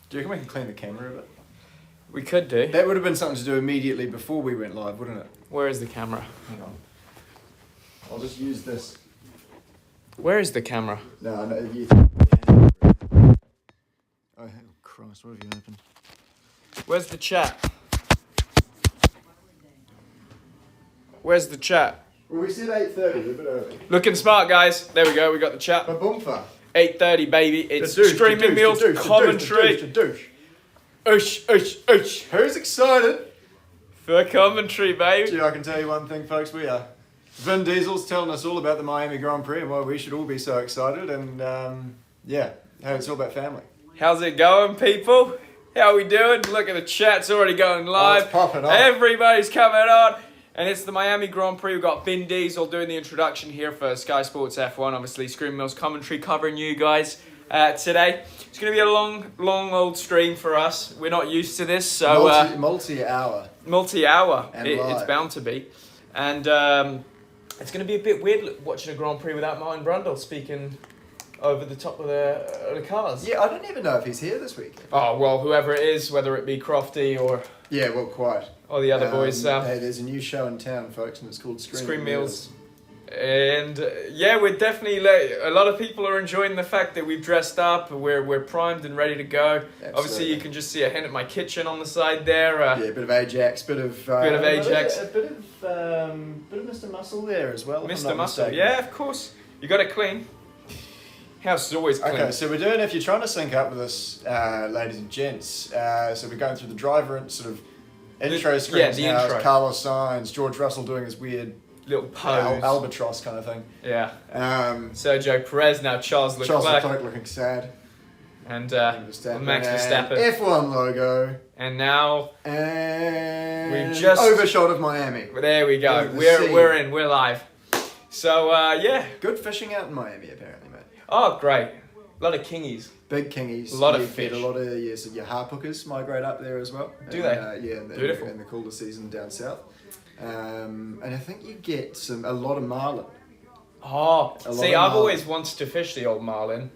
Do you reckon we can clean the camera a bit? We could do. That would have been something to do immediately before we went live, wouldn't it? Where is the camera? Hang on. I'll just use this. Where is the camera? No, you. Oh, Christ, what have you opened? Where's the chat? Where's the chat? Well, we said 8:30, we're a bit early. Looking smart, guys. There we go. We got the chat. But boomfa. 8:30, baby. It's Streaming Meals commentary. Oosh. Who's excited? For commentary, baby. Gee, I can tell you one thing, folks. We are. Vin Diesel's telling us all about the Miami Grand Prix and why we should all be so excited. And yeah, hey, it's all about family. How's it going, people? How we doing? Look at the chat's already going live. Oh, it's popping off. Everybody's coming on. And it's the Miami Grand Prix. We've got Vin Diesel doing the introduction here for Sky Sports F1. Obviously, Scream Mills commentary covering you guys today. It's going to be a long old stream for us. We're not used to this, so multi-hour. Multi-hour. And It's bound to be. And it's going to be a bit weird watching a Grand Prix without Martin Brundle speaking over the top of the cars. Yeah, I don't even know if he's here this week. Oh, well, whoever it is, whether it be Crofty or... Yeah, well, quite. Or the other boys. Hey, there's a new show in town, folks, and it's called Scream Meals. And yeah, we're definitely... a lot of people are enjoying the fact that we've dressed up. We're primed and ready to go. Absolutely. Obviously, you can just see a hint at my kitchen on the side there. Yeah, a bit of Ajax, bit of Ajax. A bit of Mr. Muscle there as well. Mr. Muscle, yeah, of course. You got it clean. House is always clean. Okay, so we're doing, if you're trying to sync up with us, ladies and gents, so we're going through the driver and sort of intro screens now. Intro. Carlos Sainz, George Russell doing his weird little pose. albatross kind of thing. Yeah. Sergio Perez, now Charles Leclerc. Looking sad. And Max Verstappen. F1 logo. And now we've just overshot of Miami. There we go. We're live. So yeah. Good fishing out in Miami apparently, mate. Oh great. A lot of kingies. Big kingies. A lot of fish. A lot of your harpookers migrate up there as well. Do they? Yeah, Beautiful. In the cooler season down south. And I think you get a lot of marlin. Oh, see, I've always wanted to fish the old marlin.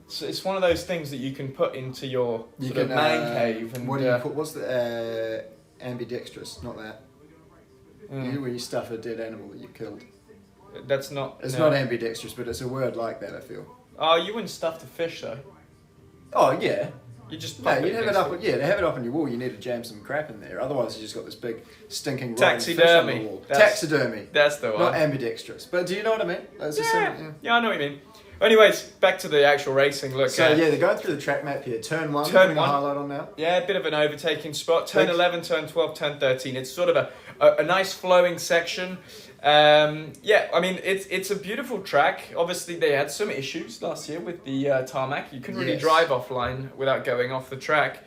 So it's one of those things that you can put into your man cave. And what do you put? What's the ambidextrous? Not that. Where you stuff a dead animal that you've killed. That's not. It's not ambidextrous, but it's a word like that. I feel. Oh, you wouldn't stuff the fish though. Oh yeah. You just you'd have it up. Yeah, to have it up on your wall, you need to jam some crap in there. Otherwise, you just got this big stinking taxidermy. Fish on the wall. Taxidermy. That's the one. Not ambidextrous. But do you know what I mean? Yeah, I know what you mean. Anyways, back to the actual racing. Look. So yeah, they're going through the track map here. Turn 1. Turn 1. A highlight on now. Yeah, a bit of an overtaking spot. Turn 11, turn 12, turn 13. It's sort of a nice flowing section. Yeah, I mean it's a beautiful track. Obviously, they had some issues last year with the tarmac. You couldn't really drive offline without going off the track.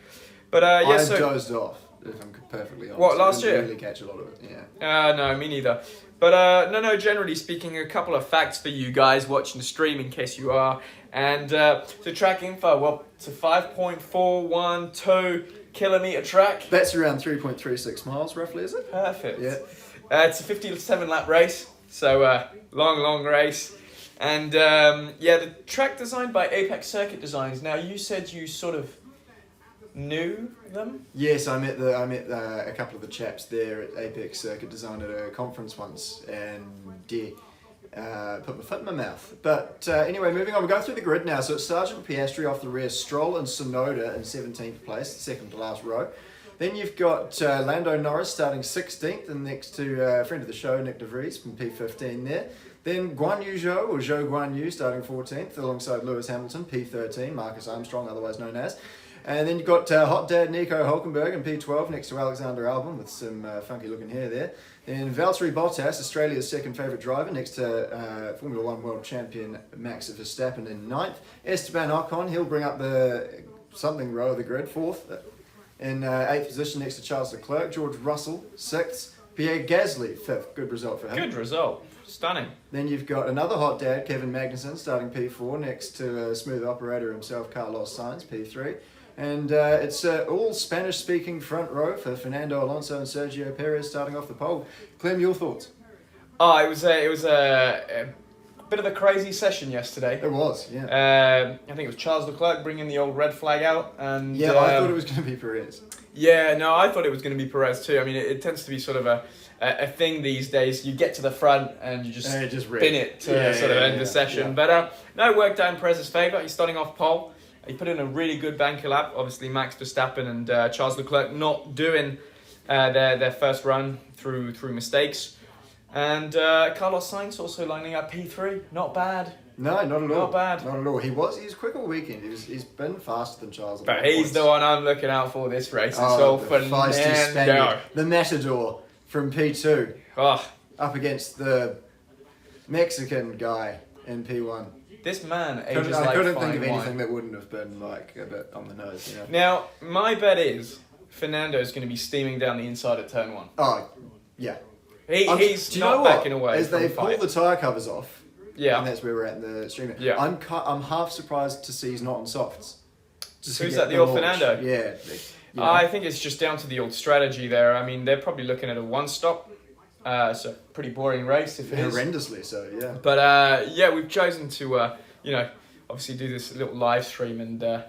But I dozed off, if I'm perfectly honest. What, last year? I didn't really catch a lot of it. Yeah. No, me neither. But no. Generally speaking, a couple of facts for you guys watching the stream, in case you are. And so track info. Well, it's a 5.412 kilometer track. That's around 3.36 miles, roughly, is it? Perfect. Yeah. It's a 57 lap race, so long race. And the track designed by Apex Circuit Designs. Now, you said you sort of knew them? Yes, I met a couple of the chaps there at Apex Circuit Design at a conference once, and put my foot in my mouth. But anyway, moving on, we're going through the grid now. So it's Sargent Piastri off the rear, Stroll and Sonoda in 17th place, second to last row. Then you've got Lando Norris starting 16th, and next to a friend of the show, Nick De Vries from P15 there. Then Guan Yu Zhou, or Zhou Guan Yu, starting 14th, alongside Lewis Hamilton, P13, Marcus Armstrong, otherwise known as. And then you've got Hot Dad Nico Hulkenberg in P12, next to Alexander Albon, with some funky looking hair there. Then Valtteri Bottas, Australia's second favourite driver, next to Formula 1 world champion Max Verstappen in 9th. Esteban Ocon, he'll bring up the something row of the grid, 4th. In 8th position next to Charles Leclerc. George Russell, 6th. Pierre Gasly, 5th. Good result for him. Good result. Stunning. Then you've got another hot dad, Kevin Magnussen, starting P4, next to smooth operator himself, Carlos Sainz, P3. And it's all Spanish-speaking front row for Fernando Alonso and Sergio Perez starting off the pole. Clem, your thoughts? Oh, it was a bit of a crazy session yesterday. It was, yeah. I think it was Charles Leclerc bringing the old red flag out, and Yeah, I thought it was going to be Perez. Yeah, no, I thought it was going to be Perez too. I mean, it tends to be sort of a thing these days. You get to the front and you just spin it to sort of end the session. Yeah. But no, it worked out in Perez's favour. He's starting off pole. He put in a really good banker lap. Obviously, Max Verstappen and Charles Leclerc not doing their first run through mistakes. And Carlos Sainz also lining up P3. Not bad. No, not at all. Not bad. Not at all. He's quick all weekend. He's been faster than Charles. But he's the one I'm looking out for this race. It's all Fernando. The Matador from P2. Oh. Up against the Mexican guy in P1. This man I couldn't think of anything that wouldn't have been like a bit on the nose. You know? Now, my bet is Fernando's going to be steaming down the inside at turn 1. Oh, yeah. He's not backing away. As they pull the tyre covers off. Yeah, and that's where we're at in the stream. Yeah, I'm half surprised to see he's not on softs. Who's that? The old Fernando? Yeah. I think it's just down to the old strategy there. I mean, they're probably looking at a one stop. So pretty boring race if it is. Horrendously so, yeah. But yeah, we've chosen to obviously do this little live stream, and I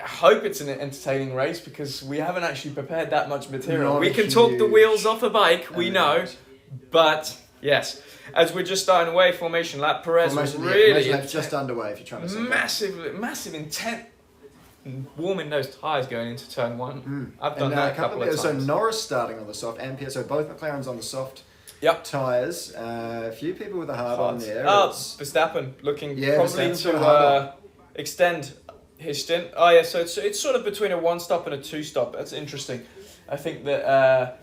hope it's an entertaining race because we haven't actually prepared that much material. We can talk the wheels off a bike, we know, but yes. As we're just starting away, formation lap, Perez really just underway if you're trying to say massive intent, warming those tyres going into turn 1. I've done that a couple of times. So Norris starting on the soft, and so both McLarens on the soft tyres. A few people with a hard on there. Verstappen looking probably to extend his stint. Oh yeah, so it's sort of between a one stop and a two stop. That's interesting. I think that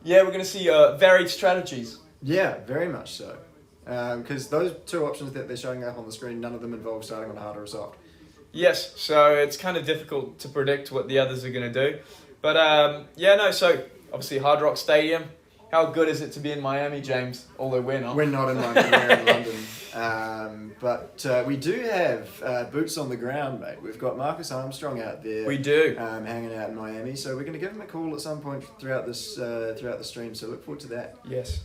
we're going to see varied strategies. Yeah, very much so. Because those two options that they're showing up on the screen, none of them involve starting on hard or soft. Yes, so it's kind of difficult to predict what the others are going to do. But so obviously Hard Rock Stadium. How good is it to be in Miami, James? Although we're not. We're not in Miami, we're in London. But we do have boots on the ground, mate. We've got Marcus Armstrong out there. We do. Hanging out in Miami. So we're going to give him a call at some point throughout the stream. So look forward to that. Yes.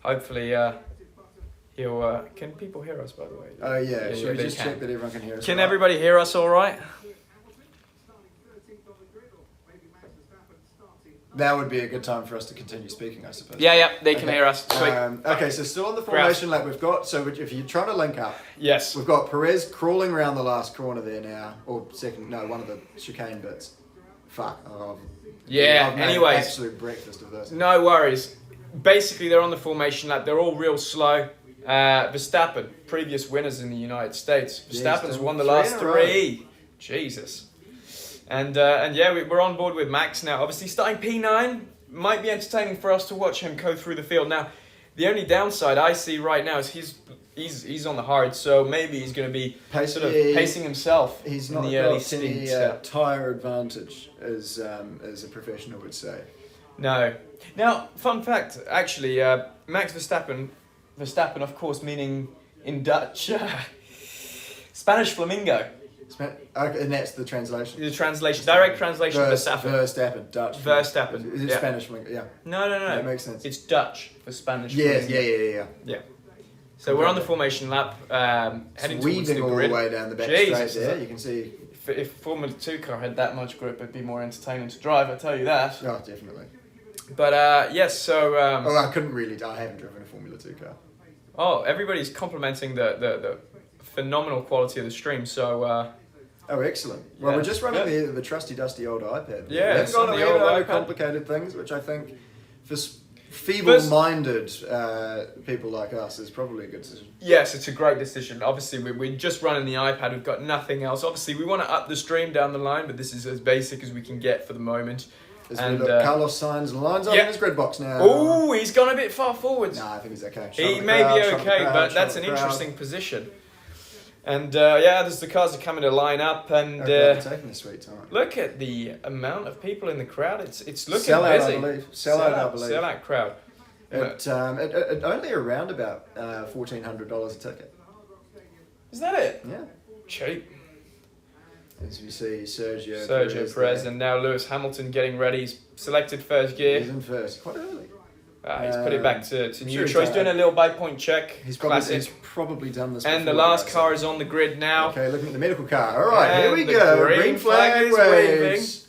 Hopefully he'll... can people hear us, by the way? Oh, yeah. Should we just check that everyone can hear us? Can everybody hear us all right? That would be a good time for us to continue speaking, I suppose. Yeah, they can hear us. Sweet. Okay, so still on the formation lap we've got, so if you're trying to link up, yes, we've got Perez crawling around the last corner there now, or one of the chicane bits. Fuck. I've made an absolute breakfast of this. No worries. Basically, they're on the formation lap. They're all real slow. Verstappen, previous winners in the United States. Verstappen's won the last 3. Jesus. And we're on board with Max now. Obviously, starting P9 might be entertaining for us to watch him go through the field. Now, the only downside I see right now is he's on the hard, so maybe he's going to be pacing himself. He's in not the early got any tyre advantage, as a professional would say. No. Now, fun fact, actually, Max Verstappen, of course, meaning in Dutch, Spanish flamingo. And that's the translation. The translation, direct translation of Verstappen. Verstappen, Dutch. Verstappen. Is it Spanish? Yeah. No. That makes sense. It's Dutch for Spanish. Yeah. So we're on the formation lap, heading towards the grid. Weaving all the way down the back straight there, you can see. If Formula 2 car had that much grip, it'd be more entertaining to drive, I tell you that. Oh, definitely. But yes, so... I haven't driven a Formula 2 car. Oh, everybody's complimenting the phenomenal quality of the stream, so... excellent. Well, we're just running the trusty dusty old iPad. Yeah, it's got no complicated things, which I think for feeble-minded people like us is probably a good decision. Yes, it's a great decision. Obviously, we're just running the iPad. We've got nothing else. Obviously, we want to up the stream down the line, but this is as basic as we can get for the moment. Carlos Sainz lines up in his grid box now. Oh, he's gone a bit far forwards. No, I think he's okay. He may be okay, but that's an interesting position. And as the cars are coming to line up, and taking the sweet time. Look at the amount of people in the crowd. It's looking Sellout, busy. I believe. Sellout, I believe. Sellout crowd. It only around about $1,400 a ticket. Is that it? Yeah. Cheap. As we see Sergio Perez and now Lewis Hamilton getting ready. He's selected first gear. He's in first. Quite early. He's put it back to sure neutral. He's doing a little bike point check. He's Classic. probably done this. And the before, last guys. car is on the grid now. Okay, looking at the medical car. All right, here And we the go. green flag is waves.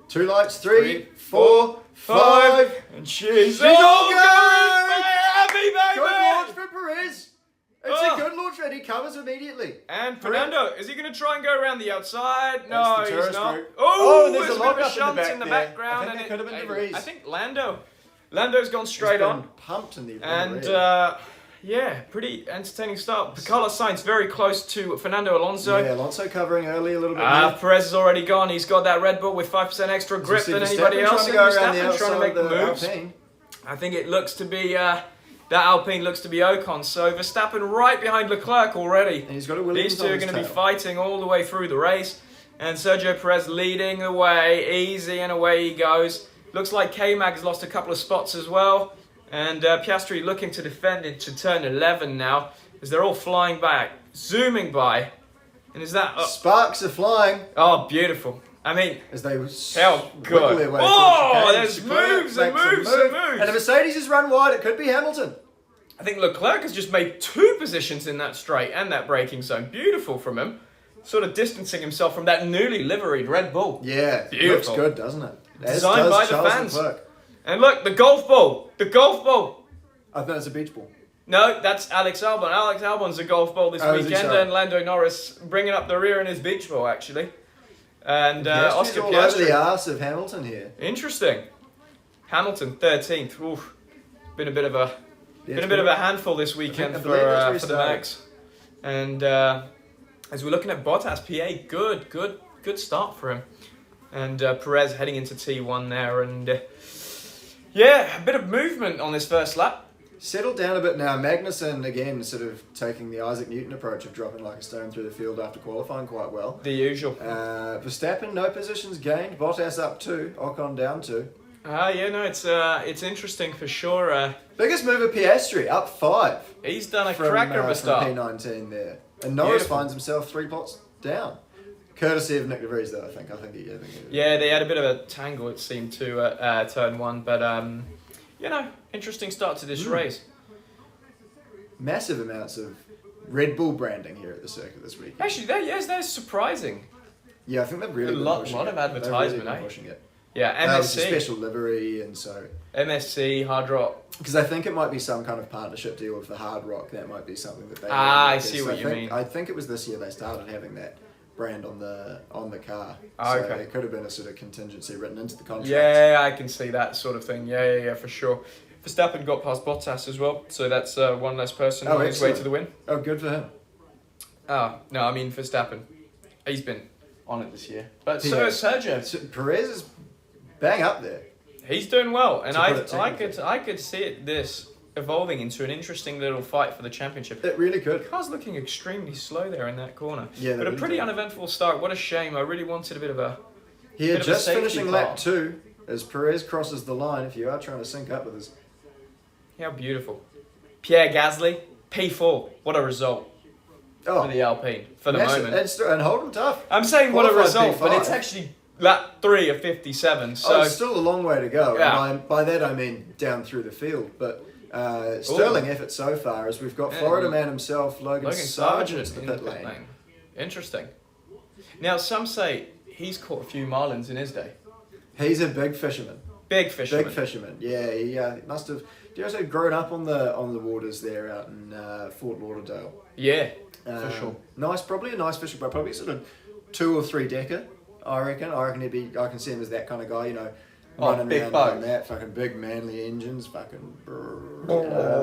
2 lights, 3, 4, 5. 5. And she's all going! going! Happy baby! Good launch for Perez. It's Oh. a good launch, and he covers immediately. And Fernando, is he going to try and go around the outside? No, That's the he's tourist not. route. Oh, there's there's a a bit of a lock-up shunt in the there. background. I think it could have been and DeVries. I think Lando's gone straight He's been on. pumped in the And rear. yeah, pretty entertaining start. Carlos Sainz very close to Fernando Alonso. Yeah, Alonso covering early a little bit. Here. Perez is already gone. He's got that Red Bull with 5% extra grip So than Verstappen anybody else. trying to go around the Verstappen outside trying to make of the moves. Alpine. I think it looks to be that Alpine looks to be Ocon. So Verstappen right behind Leclerc already. And he's got a Williams These two on are his going to be tail. fighting all the way through the race. And Sergio Perez leading the way, easy, and away he goes. Looks like K-Mag's lost a couple of spots as well. And Piastri looking to defend into turn 11 now, as they're all flying back, zooming by. And is that... Sparks are flying oh, beautiful. I mean, as they Hell, wiggle good. their way Oh, through the there's chicane. Leclerc moves and makes a moves and move. moves. And if Mercedes is run wide, it could be Hamilton. I think Leclerc has just made 2 positions in that straight and that braking zone. Beautiful from him. Sort of distancing himself from that newly liveried Red Bull. Yeah, Beautiful. looks good, doesn't it? As Designed does by the Charles fans. Leclerc. And look, the golf ball. The golf ball. I think it's a beach ball. No, that's Alex Albon. Alex Albon's a golf ball this Oh, is he? weekend, Sorry. and Lando Norris bringing up the rear in his beach ball, actually. And Piastri's Oscar all over the Piastri. arse of Hamilton here. Interesting. Hamilton 13th. Oof. Been a bit of a Yeah, been a bit of a handful this weekend I believe it's for the restarted. Max. And as we're looking at Bottas, PA, good start for him. And Perez heading into T1 there, and yeah, a bit of movement on this first lap. Settled down a bit now. Magnussen, again, sort of taking the Isaac Newton approach of dropping like a stone through the field after qualifying quite well. The usual. Verstappen, no positions gained. Bottas up 2. Ocon down 2. Yeah, no, it's interesting for sure. Biggest move of Piastri, up 5. He's done a from, cracker of a from start. P19 there. And Norris Beautiful. finds himself 3 spots down. Courtesy of Nick DeVries, though, I think. Yeah, they had a bit of a tangle, it seemed, to turn 1. But, interesting start to this race. Massive amounts of Red Bull branding here at the circuit this week. Actually, that's surprising. Yeah, I think they've really A been lot pushing of it. advertisement, They've really eh? been pushing it. Yeah, It's a MSC. special livery, and so... MSC, Hard Rock. Because I think it might be some kind of partnership deal with the Hard Rock. That might be something that they... I see what you mean. I think it was this year they started having that brand on the car. Oh, so okay. it could have been a sort of contingency written into the contract. Yeah, I can see that sort of thing. Yeah, for sure. Verstappen got past Bottas as well, so that's one less person on his way excellent. to the win. Oh, good for him. Oh, no, I mean Verstappen. He's been on it this year. But Yeah. so is Sergio. So Perez is bang up there. He's doing well, and To put it I technically. could see this evolving into an interesting little fight for the championship. It really The could. car's looking extremely slow there in that corner. Yeah, But a pretty uneventful start. What a shame. I really wanted a bit of a... Here, Bit of a just safety finishing car. lap 2 as Perez crosses the line. If you are trying to sync up with us, How beautiful. Pierre Gasly, P4. What a result for the Alpine for the massive. moment. And hold them tough. I'm saying what a Qualified result, but P5. it's actually lap 3 of 57. So It's still a long way to go. Yeah. And by that I mean down through the field. But sterling effort so far as we've got Florida man himself, Logan Sargent, to the in pit lane. Interesting. Now some say he's caught a few marlins in his day. He's a big fisherman. Big fisherman. Big fisherman. Yeah, he must have. Do you also grown up on the waters there out in Fort Lauderdale? Yeah, for sure. Nice, probably a nice fishing boat. Probably sort of 2 or 3 decker. I reckon he'd be. I can see him as that kind of guy. You know, running big around boat. like that, fucking big manly engines, fucking.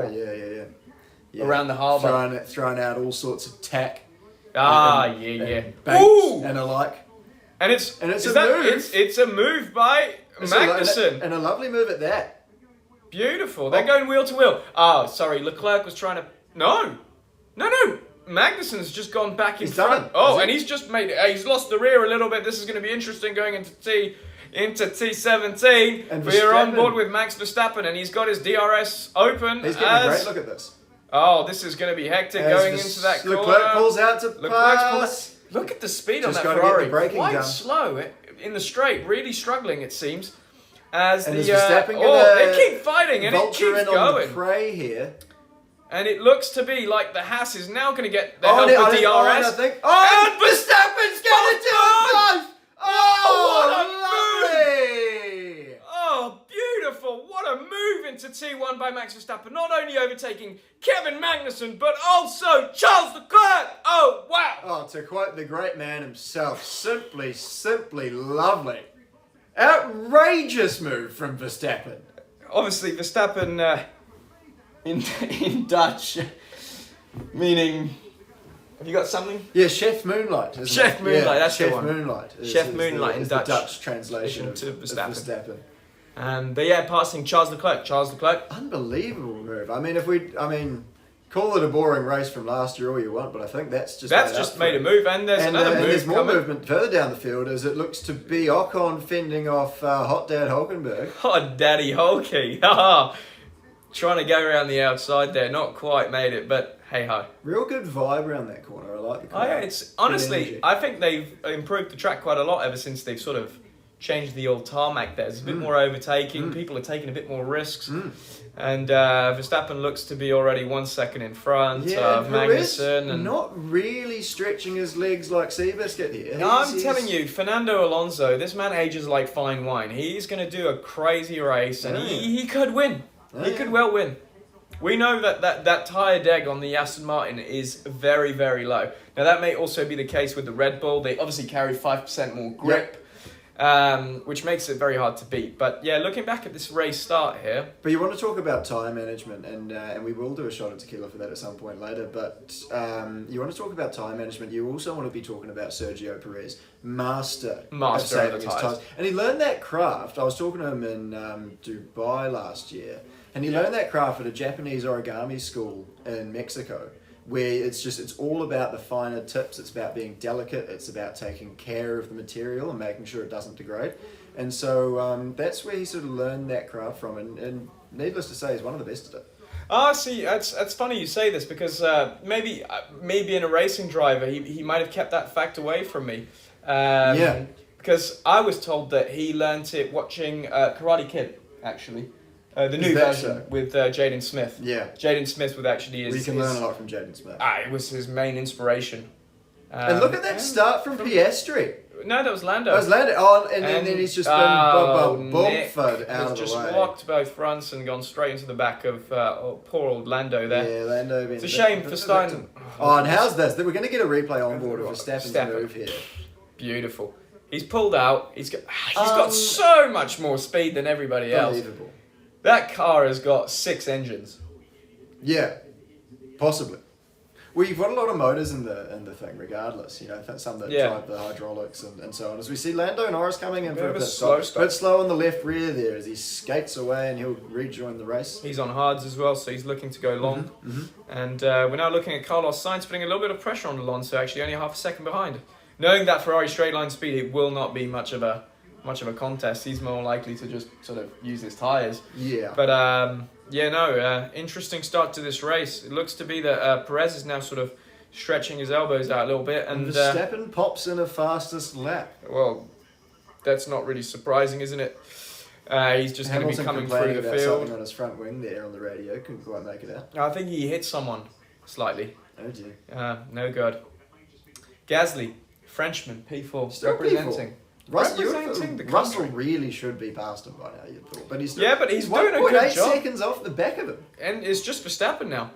Yeah. Around the harbour. Throwing out all sorts of tack. Yeah. And baits Ooh! and alike. And it's And it's is a that, move. It's a move by Magnussen. And a lovely move at that. Beautiful. They're going wheel to wheel. Oh, sorry. Leclerc was trying to... No. Magnussen's just gone back in He's done front. it, Oh, has and he? he's just made... He's lost the rear a little bit. This is going to be interesting going into T17. And We are on Verstappen- board with Max Verstappen, and he's got his DRS open. He's getting a great look at this. Oh, this is going to be hectic As going into that corner. Leclerc pulls out to Leclerc's pulled pass. out. Look at the speed on Just that gotta get the Ferrari. braking Quite done. slow in the straight. Really struggling, it seems. as And the is Verstappen they keep fighting and it vulture keeps in on the going. prey here. And it looks to be like the Haas is now going to get the Oh, help no, of I think, DRS. I think. Oh, And Verstappen's going to do it both! Oh, what a lovely! Oh, beautiful. What a move into T1 by Max Verstappen. Not only overtaking Kevin Magnussen, but also Charles Leclerc. Oh, wow. Oh, to quote the great man himself, simply lovely. Outrageous move from Verstappen. Obviously, Verstappen in Dutch, meaning... Have you got something? Yeah, Chef Moonlight. Isn't Chef it? Moonlight, Yeah, that's the Chef one. Moonlight. Chef Moonlight in is Dutch. The Dutch translation of To Verstappen. Verstappen. But yeah, passing Charles Leclerc. Unbelievable move. I mean, call it a boring race from last year all you want, but I think that's just made a move, and there's another move there's more coming. movement further down the field as it looks to be Ocon fending off Hot Dad Hulkenberg. Oh, Daddy Hulky. Trying to go around the outside there. Not quite made it, but hey ho. Real good vibe around that corner. I like the Oh corner. yeah, it's honestly, energy. I think they've improved the track quite a lot ever since they've sort of changed the old tarmac there. There's a bit more overtaking, people are taking a bit more risks. And Verstappen looks to be already 1 second in front of Magnussen. And not really stretching his legs like Seabiscuit here. I'm telling you, Fernando Alonso, this man ages like fine wine. He's going to do a crazy race and he could win. He could well win. We know that tyre deg on the Aston Martin is very, very low. Now, that may also be the case with the Red Bull. They obviously carry 5% more grip, which makes it very hard to beat. But yeah, looking back at this race start here. But you want to talk about tyre management, and we will do a shot at tequila for that at some point later. But you want to talk about tyre management, you also want to be talking about Sergio Perez, master of saving of his tyres. tyres. And he learned that craft. I was talking to him in Dubai last year, and he learned that craft at a Japanese origami school in Mexico, where it's all about the finer tips, it's about being delicate, it's about taking care of the material and making sure it doesn't degrade. And so that's where he sort of learned that craft from, and needless to say, he's one of the best at it. See, that's funny you say this because maybe in a racing driver, he might have kept that fact away from me. Because I was told that he learnt it watching Karate Kid, actually. The new version with Jaden Smith. Yeah. Jaden Smith with actually his... We can learn a lot from Jaden Smith. It was his main inspiration. And look at that start from Piastri. No, that was Lando. That was Lando. Oh, and then he's just been bumfed out of the way. Just walked both fronts and gone straight into the back of poor old Lando there. Yeah, Lando being it's a shame for Stein. Oh, and how's this? We're going to get a replay on board of Verstappen's move here. Beautiful. He's pulled out. He's got so much more speed than everybody else. Unbelievable. That car has got 6 engines. Yeah, possibly. Well, you've got a lot of motors in the thing, regardless. You know, some that drive the hydraulics and so on. As we see Lando Norris coming in for a bit slow. Bit slow on the left rear there as he skates away and he'll rejoin the race. He's on hards as well, so he's looking to go long. And we're now looking at Carlos Sainz putting a little bit of pressure on Alonso, actually only half a second behind. Knowing that Ferrari straight line speed, it will not be much of a contest. He's more likely to just sort of use his tyres. Yeah. But interesting start to this race. It looks to be that Perez is now sort of stretching his elbows out a little bit. And Verstappen pops in a fastest lap. Well, that's not really surprising, isn't it? He's just going to be coming through the field. Something on his front wing there on the radio. Couldn't quite make it out. I think he hit someone slightly. Oh dear. No good. Gasly, Frenchman, P4, Still representing. P4. Representing the Russell country. really should be past him by now, you'd thought. But he's doing a good job. seconds off the back of him. And it's just Verstappen now.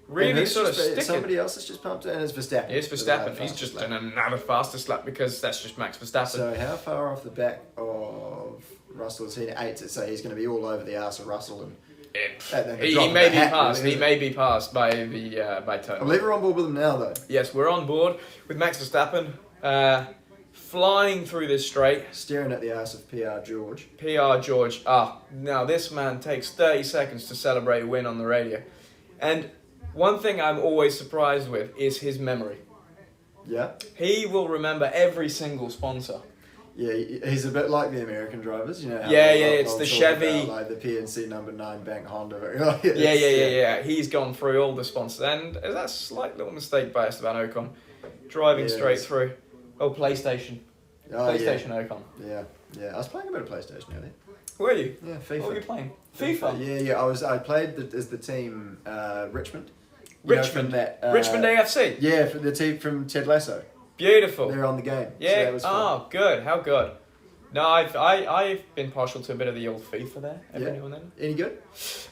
Really sort of sticking. Somebody else has just pumped it, and it's Verstappen. It's Verstappen. He's just done another fastest lap because that's just Max Verstappen. So how far off the back of Russell is he? 8, so he's going to be all over the arse of Russell. And he may be passed. He may be passed by Tony. I believe we're on board with him now, though. Yes, we're on board with Max Verstappen. Flying through this straight. Staring at the ass of PR George. PR George. Now this man takes 30 seconds to celebrate a win on the radio. And one thing I'm always surprised with is his memory. Yeah? He will remember every single sponsor. Yeah, he's a bit like the American drivers, you know. How it's the Chevy. About, like the PNC number 9 Bank Honda. Yeah. He's gone through all the sponsors. And that slight little mistake by Esteban Ocon. Driving straight through. Oh, PlayStation. PlayStation icon. Yeah. I was playing a bit of PlayStation earlier. Were you? Yeah, FIFA. What were you playing? FIFA. Yeah. I played as the team Richmond. Richmond. Richmond AFC. Yeah, for the team from Ted Lasso. Beautiful. They're on the game. Yeah. So that was fun. Good. How good. No, I've been partial to a bit of the old FIFA there every now and then. Any good?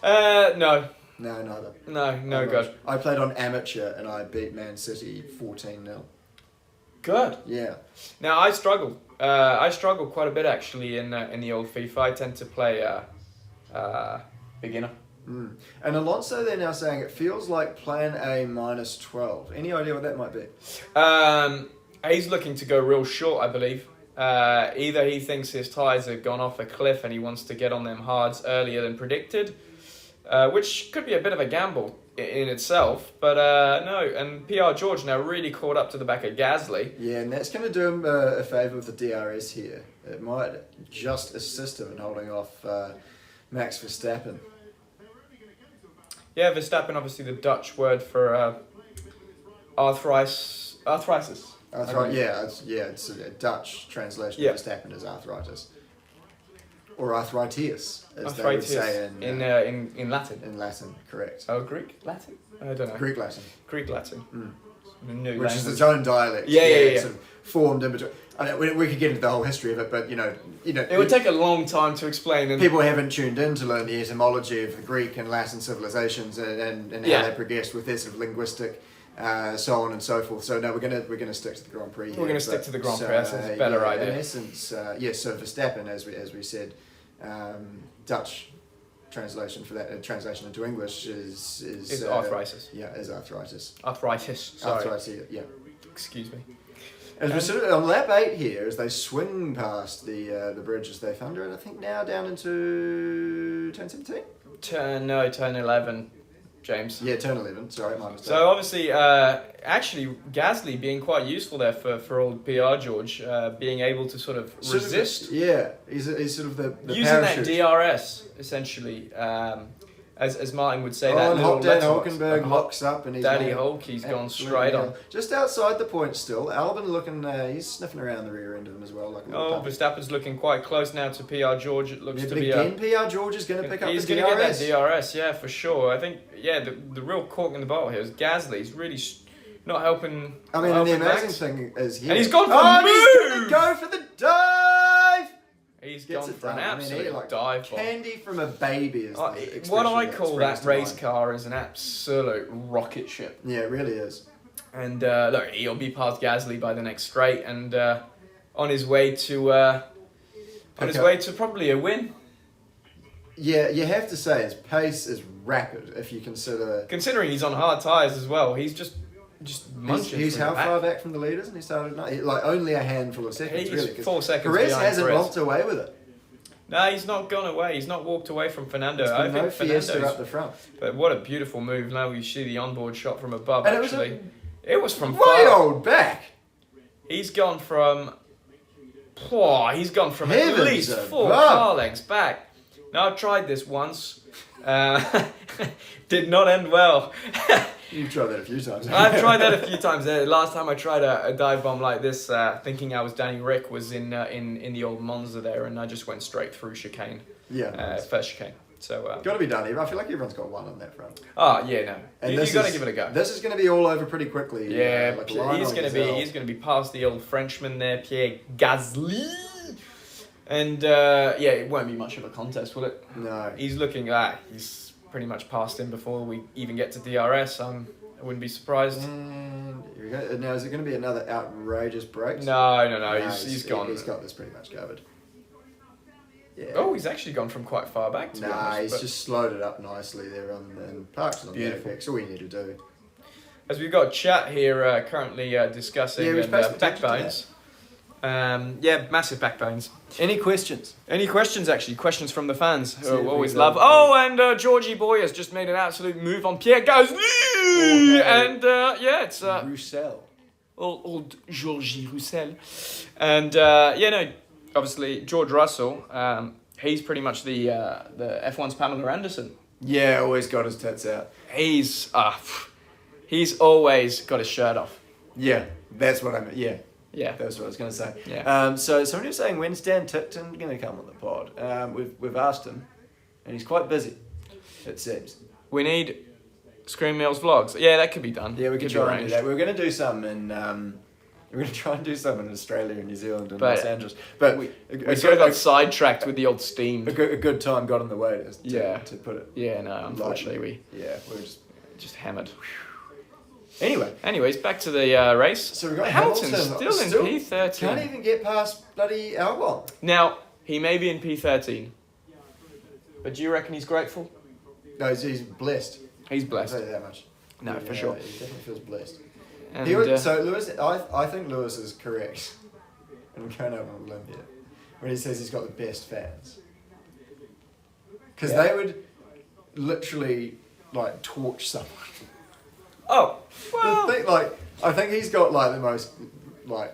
No. No, neither. No good. I played on amateur and I beat Man City 14-0. Good. Yeah. Now I struggle. I struggle quite a bit actually in the old FIFA. I tend to play beginner. And Alonso, they're now saying it feels like plan A minus 12. Any idea what that might be? He's looking to go real short, I believe. Either he thinks his tyres have gone off a cliff and he wants to get on them hards earlier than predicted, which could be a bit of a gamble in itself. But no, and PR George now really caught up to the back of Gasly. Yeah, and that's going to do him a favour with the DRS here. It might just assist him in holding off Max Verstappen. Yeah, Verstappen, obviously the Dutch word for arthritis. It's a Dutch translation of Verstappen is arthritis. Or arthritis, as they would say in Latin. In Latin, correct. Oh, Greek? Latin? I don't know. Greek Latin. Greek Latin. New Which language. is its own dialect. Yeah. Sort of formed in between. I know, we could get into the whole history of it, but it would take a long time to explain. And people haven't tuned in to learn the etymology of the Greek and Latin civilizations and how they progressed with their sort of linguistic, so on and so forth. So no, we're gonna stick to the Grand Prix. We're gonna stick to the Grand Prix. That's a better idea. In essence, so Verstappen, as we said, Dutch translation for that translation into English is arthritis. Yeah, is arthritis. Arthritis. Sorry. Arthritis. Yeah. Excuse me. As we're sort of on lap 8 here, as they swing past the bridges, they thunder it, I think, now down into turn 17? Turn 11, James. Yeah, turn 11, sorry, my mistake. So obviously, actually, Gasly being quite useful there for old PR George, being able to sort of resist. He's sort of the using parachute. that DRS, essentially, as Martin would say, that and little Dan letterbox. Hulkenberg locks up and he's Daddy Hulk, he's gone straight on. Just outside the point still. Albon looking, he's sniffing around the rear end of him as well. Like a little puppy. Verstappen's looking quite close now to PR George. It looks to be PR George is going to pick up the DRS. He's going to get that DRS, yeah, for sure. I think, the real cork in the bottle here is Gasly. He's really not helping. I mean, and the amazing thing is and he's gone for the move! He's going to go for the dive! He's gone for an absolute dive bomb. Candy from a baby is what I call that race car is an absolute rocket ship. Yeah, it really is. And look, he'll be past Gasly by the next straight, and on his way to probably a win. Yeah, you have to say his pace is rapid if you consider. Considering he's on hard tyres as well, he's just munching. He's how far back from the leaders, and he started like only a handful of seconds. He's really, 4 seconds. Perez hasn't romped away with it. No, he's not gone away. He's not walked away from Fernando. I think Fiesta up the front. But what a beautiful move! Now you see the onboard shot from above. And actually, it was from way far. old back. He's gone from. He's gone from Heavens at least 4 car lengths back. Now I've tried this once. Did not end well. You've tried that a few times. I've tried that a few times. Last time I tried a dive bomb like this, thinking I was Danny Rick, was in the old Monza there, and I just went straight through chicane. Yeah. Nice. First chicane. So got to be done. I feel like everyone's got one on that front. Oh yeah, no. And you got to give it a go. This is going to be all over pretty quickly. Yeah, like he's going to be past the old Frenchman there, Pierre Gasly. And it won't be much of a contest, will it? No. He's looking he's pretty much past him before we even get to DRS. I wouldn't be surprised. And here we go. Now, is it going to be another outrageous break? No. He's gone. He's got this pretty much covered. Yeah. Oh, he's actually gone from quite far back, to be honest. He's just slowed it up nicely there and parked on the apex. All we need to do. As we've got chat here currently discussing backbones. Massive backbones. Any questions? Any questions, actually? Questions from the fans, who always love. Oh, and Georgie Boy has just made an absolute move on Pierre Gasly! And, it's... Roussel. Old Georgie Roussel. And, obviously, George Russell, he's pretty much the F1's Pamela Anderson. Yeah, always got his tits out. He's always got his shirt off. Yeah, that's what I meant, yeah. Yeah. That's what I was going to say. Yeah. So somebody was saying, when's Dan Tipton going to come on the pod? We've asked him, and he's quite busy, it seems. We need Screen Meals vlogs. Yeah, that could be done. Yeah, we could be try and do arranged. that. We're going to do some in... we're going to try and do some in Australia and New Zealand and But Los Angeles. But We sort of got sidetracked with the old Steam. a good time got in the way Yeah. to put it. Yeah, no, unfortunately Yeah, we're just hammered. Anyway, Anyways, back to the race. so we've got Hamilton's Hamilton still in P13. Can't even get past bloody Albon. Now, he may be in P13. But do you reckon he's grateful? No, he's blessed. He's I'll blessed. tell you that much. No, Yeah, for sure. He definitely feels blessed. And, He would, so Lewis, I think Lewis is correct. And I'm going over on a limb here when he says he's got the best fans. Because Yeah. they would literally like torch someone. oh, well, The thing, like, I think he's got like the most like.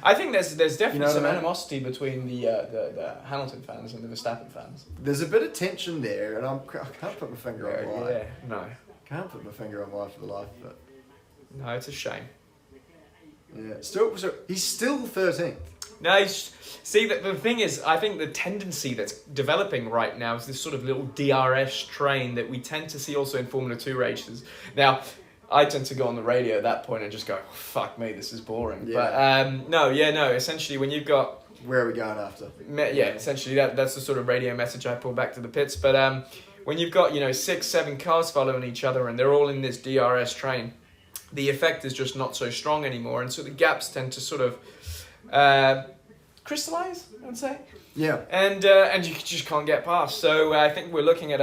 I think there's definitely You know some what I mean? animosity between the Hamilton fans and the Verstappen fans. There's a bit of tension there, and I can't put my finger on why. Yeah, no. Can't put my finger on why for the life, but No, it's a shame. yeah, still, so he's still 13th. No, see, the thing is, I think the tendency that's developing right now is this sort of little DRS train that we tend to see also in Formula 2 races. Now, I tend to go on the radio at that point and just go, fuck me, this is boring. Yeah. But, no, essentially when you've got... Where are we going after? Essentially that's the sort of radio message I pull back to the pits. But when you've got, 6, 7 cars following each other and they're all in this DRS train, the effect is just not so strong anymore. And so the gaps tend to sort of crystallize, I would say. Yeah. And you just can't get past. So I think we're looking at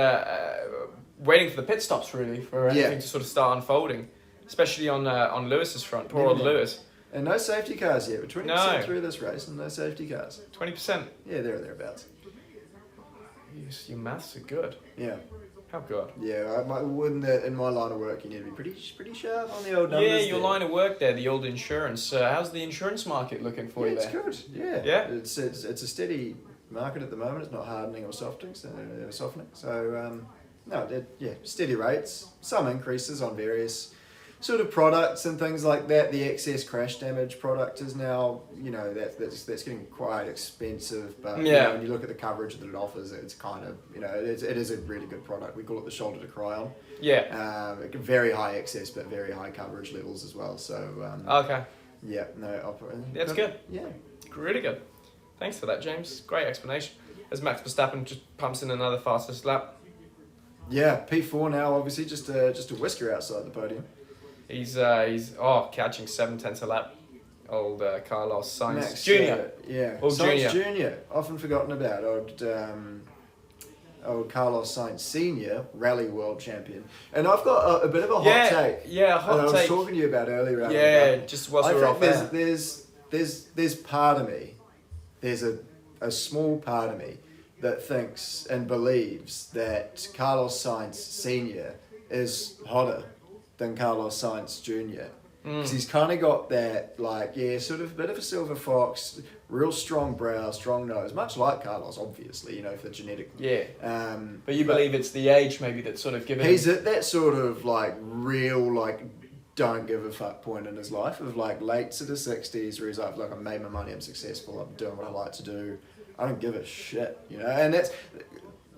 waiting for the pit stops really for everything to sort of start unfolding, especially on Lewis's front. Poor old Lewis. And no safety cars yet. We're 20% No. through this race and no safety cars. 20%. Yeah, thereabouts. Your maths are good. Yeah. How good. Yeah, in my line of work, you need to be pretty sharp on the old numbers. Yeah, your there. line of work there, the old insurance. How's the insurance market looking for you It's there? good. Yeah. Yeah? It's a steady market at the moment. It's not hardening or softening. So steady rates. Some increases on various sort of products and things like that. The excess crash damage product is now, that's getting quite expensive. But when you look at the coverage that it offers, it's kind of, it is a really good product. We call it the shoulder to cry on. Yeah. Very high excess, but very high coverage levels as well. So Okay. yeah, That's good. Yeah. Really good. Thanks for that, James. Great explanation. As Max Verstappen just pumps in another fastest lap. Yeah, P4 now, obviously, just a whisker outside the podium. He's catching 7/10 a lap. Old Carlos Sainz Max, Jr. Yeah, Old Sainz Junior. Jr. Often forgotten about. Old Carlos Sainz Senior, rally world champion. And I've got a bit of a hot take. Yeah, that I was talking to you about earlier. Just whilst I we were off think air. there's part of me, there's a small part of me that thinks and believes that Carlos Sainz Senior is hotter than Carlos Sainz Jr. Because he's kind of got that, sort of bit of a silver fox, real strong brow, strong nose, much like Carlos, obviously, for genetic. Yeah. But you believe it's the age maybe that's sort of given. He's at that sort of real don't give a fuck point in his life of late to the 60s where he's like, look, I've made my money, I'm successful, I'm doing what I like to do, I don't give a shit, and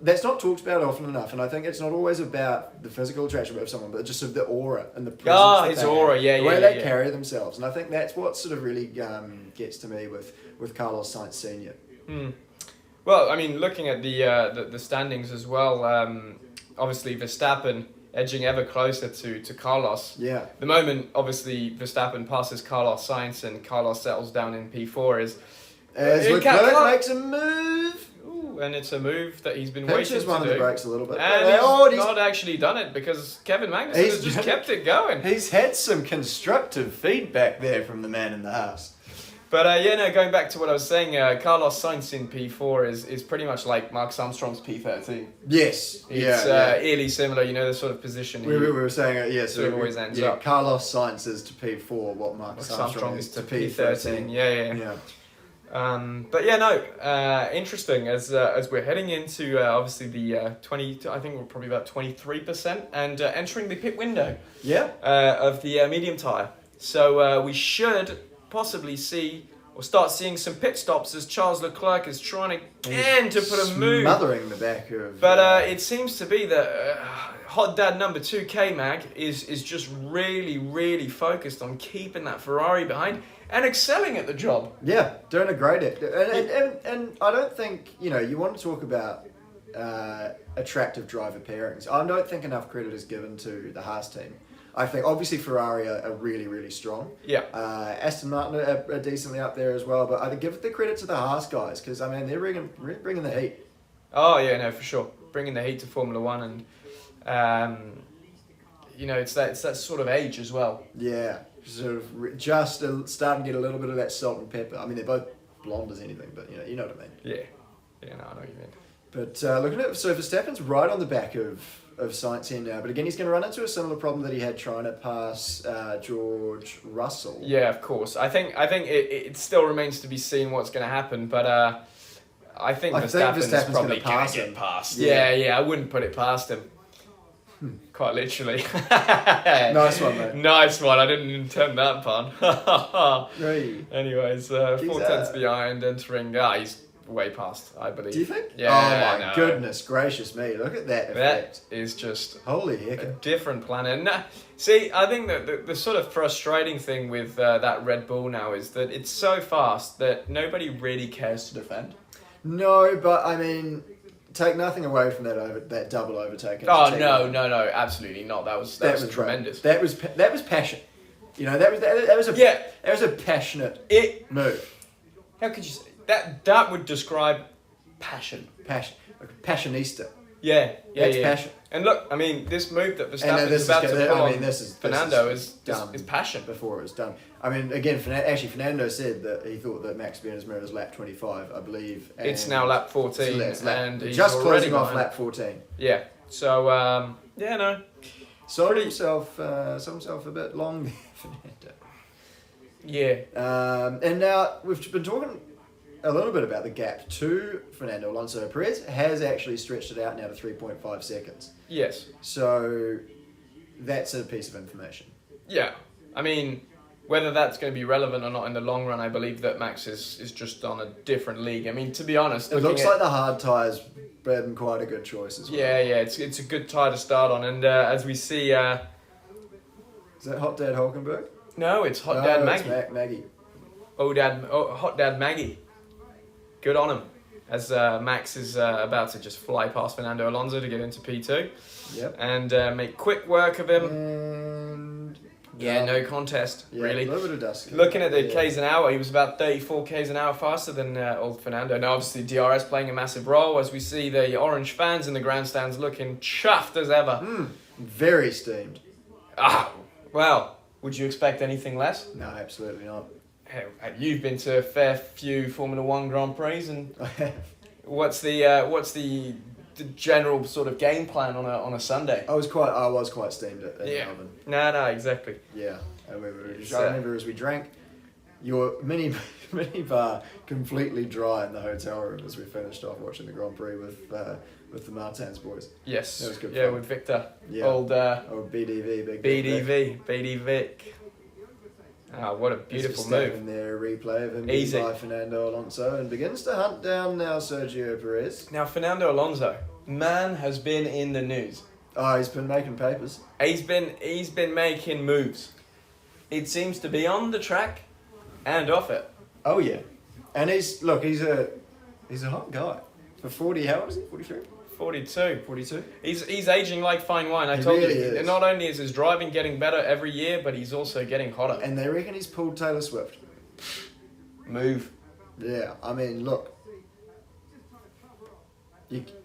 that's not talked about often enough, and I think it's not always about the physical attraction of someone, but just of the aura and the presence. His aura, the way they carry themselves, and I think that's what sort of really gets to me with Carlos Sainz Senior. Well, I mean, looking at the standings as well, obviously Verstappen edging ever closer to Carlos. Yeah. The moment, obviously, Verstappen passes Carlos Sainz and Carlos settles down in P4 is... As Leclerc makes a move. Ooh, and it's a move that he's been Pinches waiting one to of the do. brakes a little bit. And he's not actually done it because Kevin Magnussen has just kept it going. He's had some constructive feedback there from the man in the house. But going back to what I was saying, Carlos Sainz in P4 is pretty much like Mark Armstrong's P13. Yes. It's eerily similar, the sort of position. We were saying, so it always ends up. Carlos Sainz is to P4 what Mark Armstrong is to P13. Yeah. Interesting as we're heading into obviously the 20. I think we're probably about 23% and entering the pit window. Yeah. Of the medium tire. So we should possibly see or start seeing some pit stops as Charles Leclerc is trying again to put a move. Smothering the back of... But it seems to be that Hot Dad number 2, K-Mag, is just really, really focused on keeping that Ferrari behind and excelling at the job. Yeah, doing a great act. And I don't think, you want to talk about attractive driver pairings. I don't think enough credit is given to the Haas team. I think obviously Ferrari are really, really strong. Yeah. Aston Martin are decently up there as well, but I give the credit to the Haas guys because they're bringing the heat. Oh yeah, no, for sure, bringing the heat to Formula One, and it's that sort of age as well. Yeah, sort of just starting to get a little bit of that salt and pepper. I mean, they're both blonde as anything, but you know what I mean. Yeah, no, I know what you mean. But looking at so Verstappen's right on the back of Sainz here now, but again he's going to run into a similar problem that he had trying to pass George Russell. Yeah, of course. I think it still remains to be seen what's going to happen, but I think Verstappen's probably going to get past. Yeah, I wouldn't put it past him. Quite literally. Nice one, mate. Nice one. I didn't intend that pun. Right. Anyways, 4/10 behind, entering. He's way past, I believe. Do you think? Yeah. Oh my goodness gracious me! Look at that effect. That is just holy heck. A different planet. And, see, I think that the sort of frustrating thing with that Red Bull now is that it's so fast that nobody really cares to defend. No, but I mean, take nothing away from that double overtake. Oh no, absolutely not. That was tremendous. That was passion. That was a passionate move. How could you say that would describe passion? Passion, like a passionista. Yeah. Passion. And look, I mean, this move that Verstappen is about to pull on Fernando is passion. Before it was done. I mean, again, Fernando said that he thought that Max Berners was lap 25, I believe. And it's now lap 14, and he's just already closing off lap 14. Yeah. So Sold himself a bit long there, Fernando. Yeah. And now we've been talking a little bit about the gap to Fernando Alonso. Perez has actually stretched it out now to 3.5 seconds. Yes. So that's a piece of information. Yeah. I mean, whether that's going to be relevant or not in the long run, I believe that Max is just on a different league. I mean, to be honest... It looks like the hard tyres been quite a good choice as well. Yeah, it's a good tyre to start on. And as we see... Is that Hot Dad Hulkenberg? No, it's Hot Dad Maggie. It's Maggie. Hot Dad Maggie. Good on him, as Max is about to just fly past Fernando Alonso to get into P2. Yep. And make quick work of him. And... no contest, really. A little bit of dust. Looking at the Ks an hour, he was about 34 Ks an hour faster than old Fernando. Now, obviously, DRS playing a massive role as we see the orange fans in the grandstands looking chuffed as ever. Very steamed. Well, would you expect anything less? No, absolutely not. You've been to a fair few Formula One Grand Prix, and what's the general sort of game plan on a Sunday? I was quite steamed at Melbourne. No, exactly. Yeah, I remember as we drank, your mini bar completely dry in the hotel room as we finished off watching the Grand Prix with the Martins boys. Yes, that was good. Yeah, fun. With Victor. Yeah. Old BDV, BD Vic. Oh, what a beautiful move. In there, a replay of him by Fernando Alonso and begins to hunt down now Sergio Perez. Now, Fernando Alonso, man, has been in the news. Oh, he's been making papers. He's been making moves. It seems to be on the track and off it. Oh, yeah. And he's a hot guy. For 40, how old is he? 43? 42. He's aging like fine wine. I told you. Not only is his driving getting better every year, but he's also getting hotter. And they reckon he's pulled Taylor Swift. Move. Yeah, I mean, look.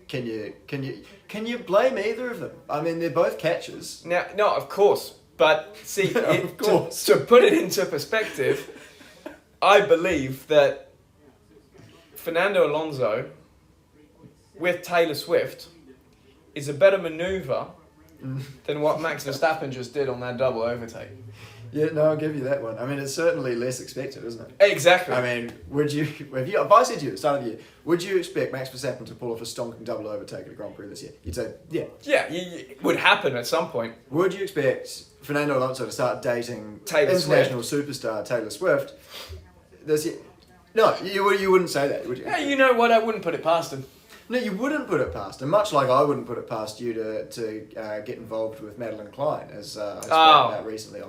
Can you blame either of them? I mean, they're both catchers. Now, no, of course. But see, of course. To put it into perspective, I believe that Fernando Alonso with Taylor Swift is a better manoeuvre than what Max Verstappen just did on that double overtake. Yeah, no, I'll give you that one. I mean, it's certainly less expected, isn't it? Exactly. I mean, if I said to you at the start of the year, would you expect Max Verstappen to pull off a stonking double overtake at a Grand Prix this year? You'd say, yeah. Yeah, it would happen at some point. Would you expect Fernando Alonso to start dating Taylor international superstar Taylor Swift this year? No, you wouldn't say that, would you? Yeah, you know what? I wouldn't put it past him. No, you wouldn't put it past him. Much like I wouldn't put it past you to get involved with Madeline Klein, as I spoke about recently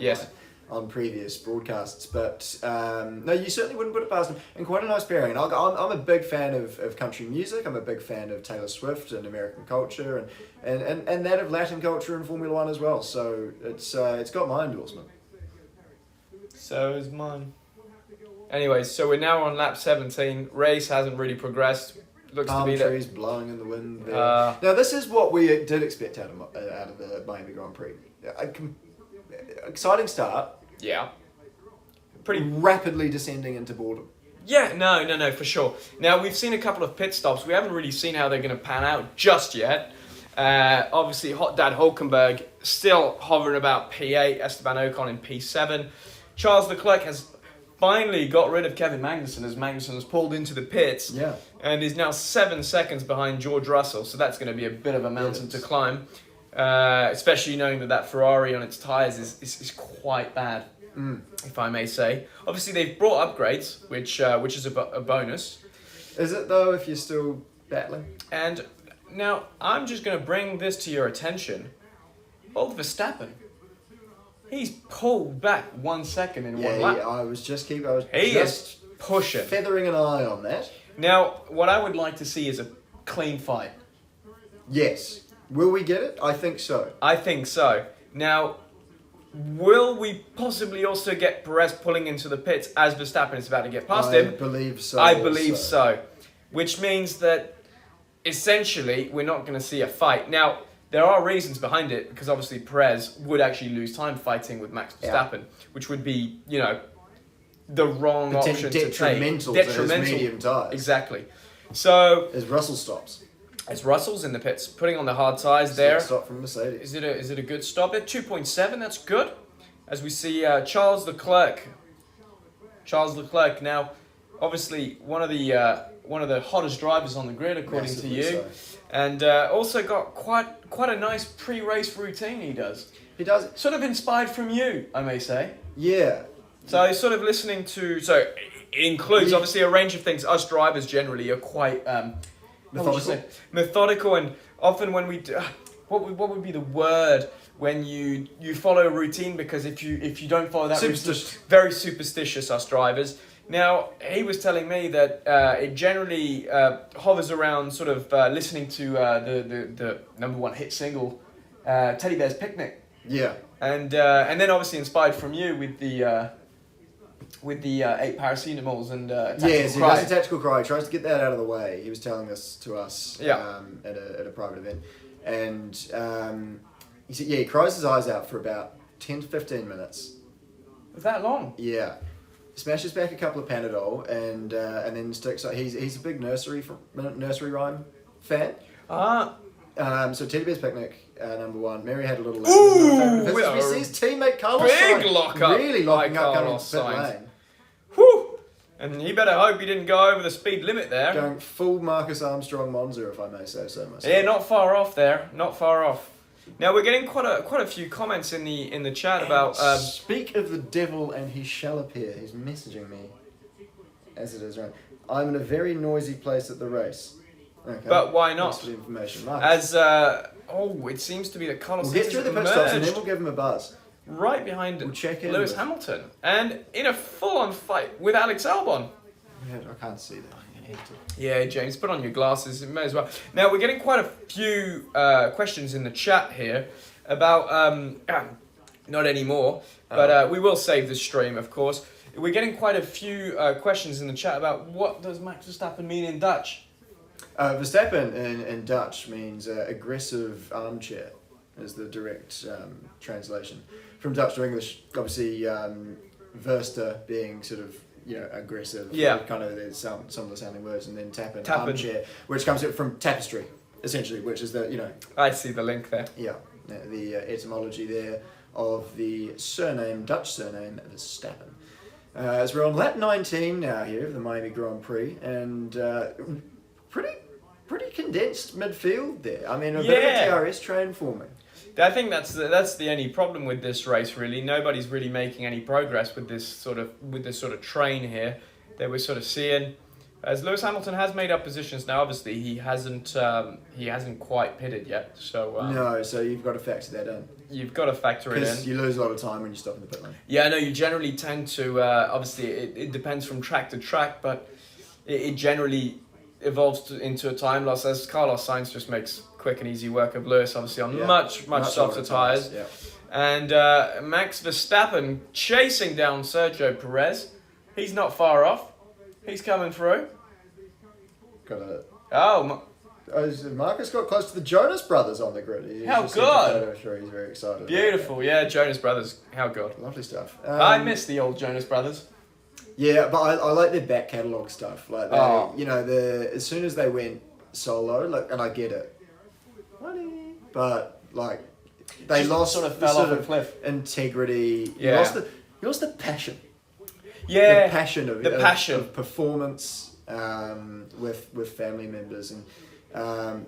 on previous broadcasts. But no, you certainly wouldn't put it past him. And quite a nice pairing. And I'm a big fan of country music. I'm a big fan of Taylor Swift and American culture and that of Latin culture and Formula One as well. So it's got my endorsement. So is mine. Anyways, so we're now on lap 17. Race hasn't really progressed. Looks Palm to be trees blowing in the wind there. Now this is what we did expect out of the Miami Grand Prix. Exciting start. Yeah. Pretty rapidly descending into boredom. Yeah, no, for sure. Now, we've seen a couple of pit stops. We haven't really seen how they're going to pan out just yet. Obviously, Hot Dad Hulkenberg still hovering about P8, Esteban Ocon in P7. Charles Leclerc has finally got rid of Kevin Magnussen as Magnussen has pulled into the pits. Yeah. And is now 7 seconds behind George Russell. So that's going to be a bit of a mountain to climb. Especially knowing that Ferrari on its tyres is quite bad, if I may say. Obviously, they've brought upgrades, which is a bonus. Is it, though, if you're still battling? And now, I'm just going to bring this to your attention. Old Verstappen. He's pulled back 1 second in one lap. Yeah, I was just pushing. Feathering an eye on that. Now, what I would like to see is a clean fight. Yes. Will we get it? I think so. I think so. Now, will we possibly also get Perez pulling into the pits as Verstappen is about to get past him? I believe so. I believe so. Which means that essentially we're not going to see a fight. Now, there are reasons behind it, because obviously Perez would actually lose time fighting with Max Verstappen, which would be, the wrong option to take. Detrimental to his medium tyres. Exactly. So as Russell stops. As Russell's in the pits, putting on the hard tyres there. Stop from Mercedes. Is it a good stop? At 2.7, that's good. As we see Charles Leclerc. Charles Leclerc now, obviously one of the hottest drivers on the grid, according to you. So. And also got quite a nice pre-race routine he does. He does. Sort of inspired from you, I may say. Yeah. So he's sort of listening to... So it includes, obviously, a range of things. Us drivers generally are quite... Methodical, and often when we do... What would be the word when you follow a routine? Because if you don't follow that routine... Very superstitious, us drivers. Now, he was telling me that it generally hovers around sort of listening to the number one hit single, Teddy Bear's Picnic. Yeah. And then obviously inspired from you with the 8 paracetamols and Tactical Cry. He does a Tactical Cry. He tries to get that out of the way. He was telling this to us at a private event. And he said, he cries his eyes out for about 10 to 15 minutes. Was that long? Yeah. Smashes back a couple of Panadol and then sticks. He's a big nursery rhyme fan. So Teddy Bear's Picnic, number one. Mary Had a Little Lamb. Ooh, we see his teammate Carlos big Sainz lock-up. Really locking up coming Carlos pit Sainz. lane. Whew! And he better hope he didn't go over the speed limit there. Going full Marcus Armstrong Monza, if I may say so myself. Yeah, not far off there. Not far off. Now we're getting quite a few comments in the chat about. Speak of the devil, and he shall appear. He's messaging me, as it is right. I'm in a very noisy place at the race. Okay. But why not? Thanks for the information, Mark. As it seems to be that Carlos. We'll get through the pit stops and then we'll give him a buzz. Right behind Lewis Hamilton, and in a full-on fight with Alex Albon. Yeah, I can't see that. Yeah, James, put on your glasses. You may as well. Now, we're getting quite a few questions in the chat here about... not anymore, but we will save the stream, of course. We're getting quite a few questions in the chat about what does Max Verstappen mean in Dutch? Verstappen in Dutch means aggressive armchair, is the direct translation. From Dutch to English, obviously, Versta being sort of... aggressive. Yeah. Kind of there's some of the sounding words, and then tappen, Tappen. armchair, which comes from tapestry, essentially, which is the, I see the link there. Yeah, the etymology there. of the Dutch surname Verstappen. As we're on lap 19 now here of the Miami Grand Prix, and pretty condensed midfield there. I mean, a bit of a DRS train for me. I think that's the only problem with this race. Really, nobody's really making any progress with this sort of train here that we're sort of seeing. As Lewis Hamilton has made up positions now, obviously he hasn't quite pitted yet. So no, so you've got to factor that in. You've got to factor it in. Because you lose a lot of time when you stop in the pit lane. Yeah, no, you generally tend to. Obviously, it depends from track to track, but it generally evolves into a time loss, as Carlos Sainz just makes quick and easy work of Lewis, obviously on much softer tyres. Yeah. And Max Verstappen chasing down Sergio Perez. He's not far off. He's coming through. Got it. Marcus got close to the Jonas Brothers on the grid. How good! I'm sure he's very excited. Beautiful, yeah, Jonas Brothers. How good. Lovely stuff. I miss the old Jonas Brothers. Yeah, but I like their back catalogue stuff. Like, as soon as they went solo, and I get it, but like they lost sort of fell off a cliff. Integrity. Yeah. You lost the passion. Yeah. The passion of performance with family members, and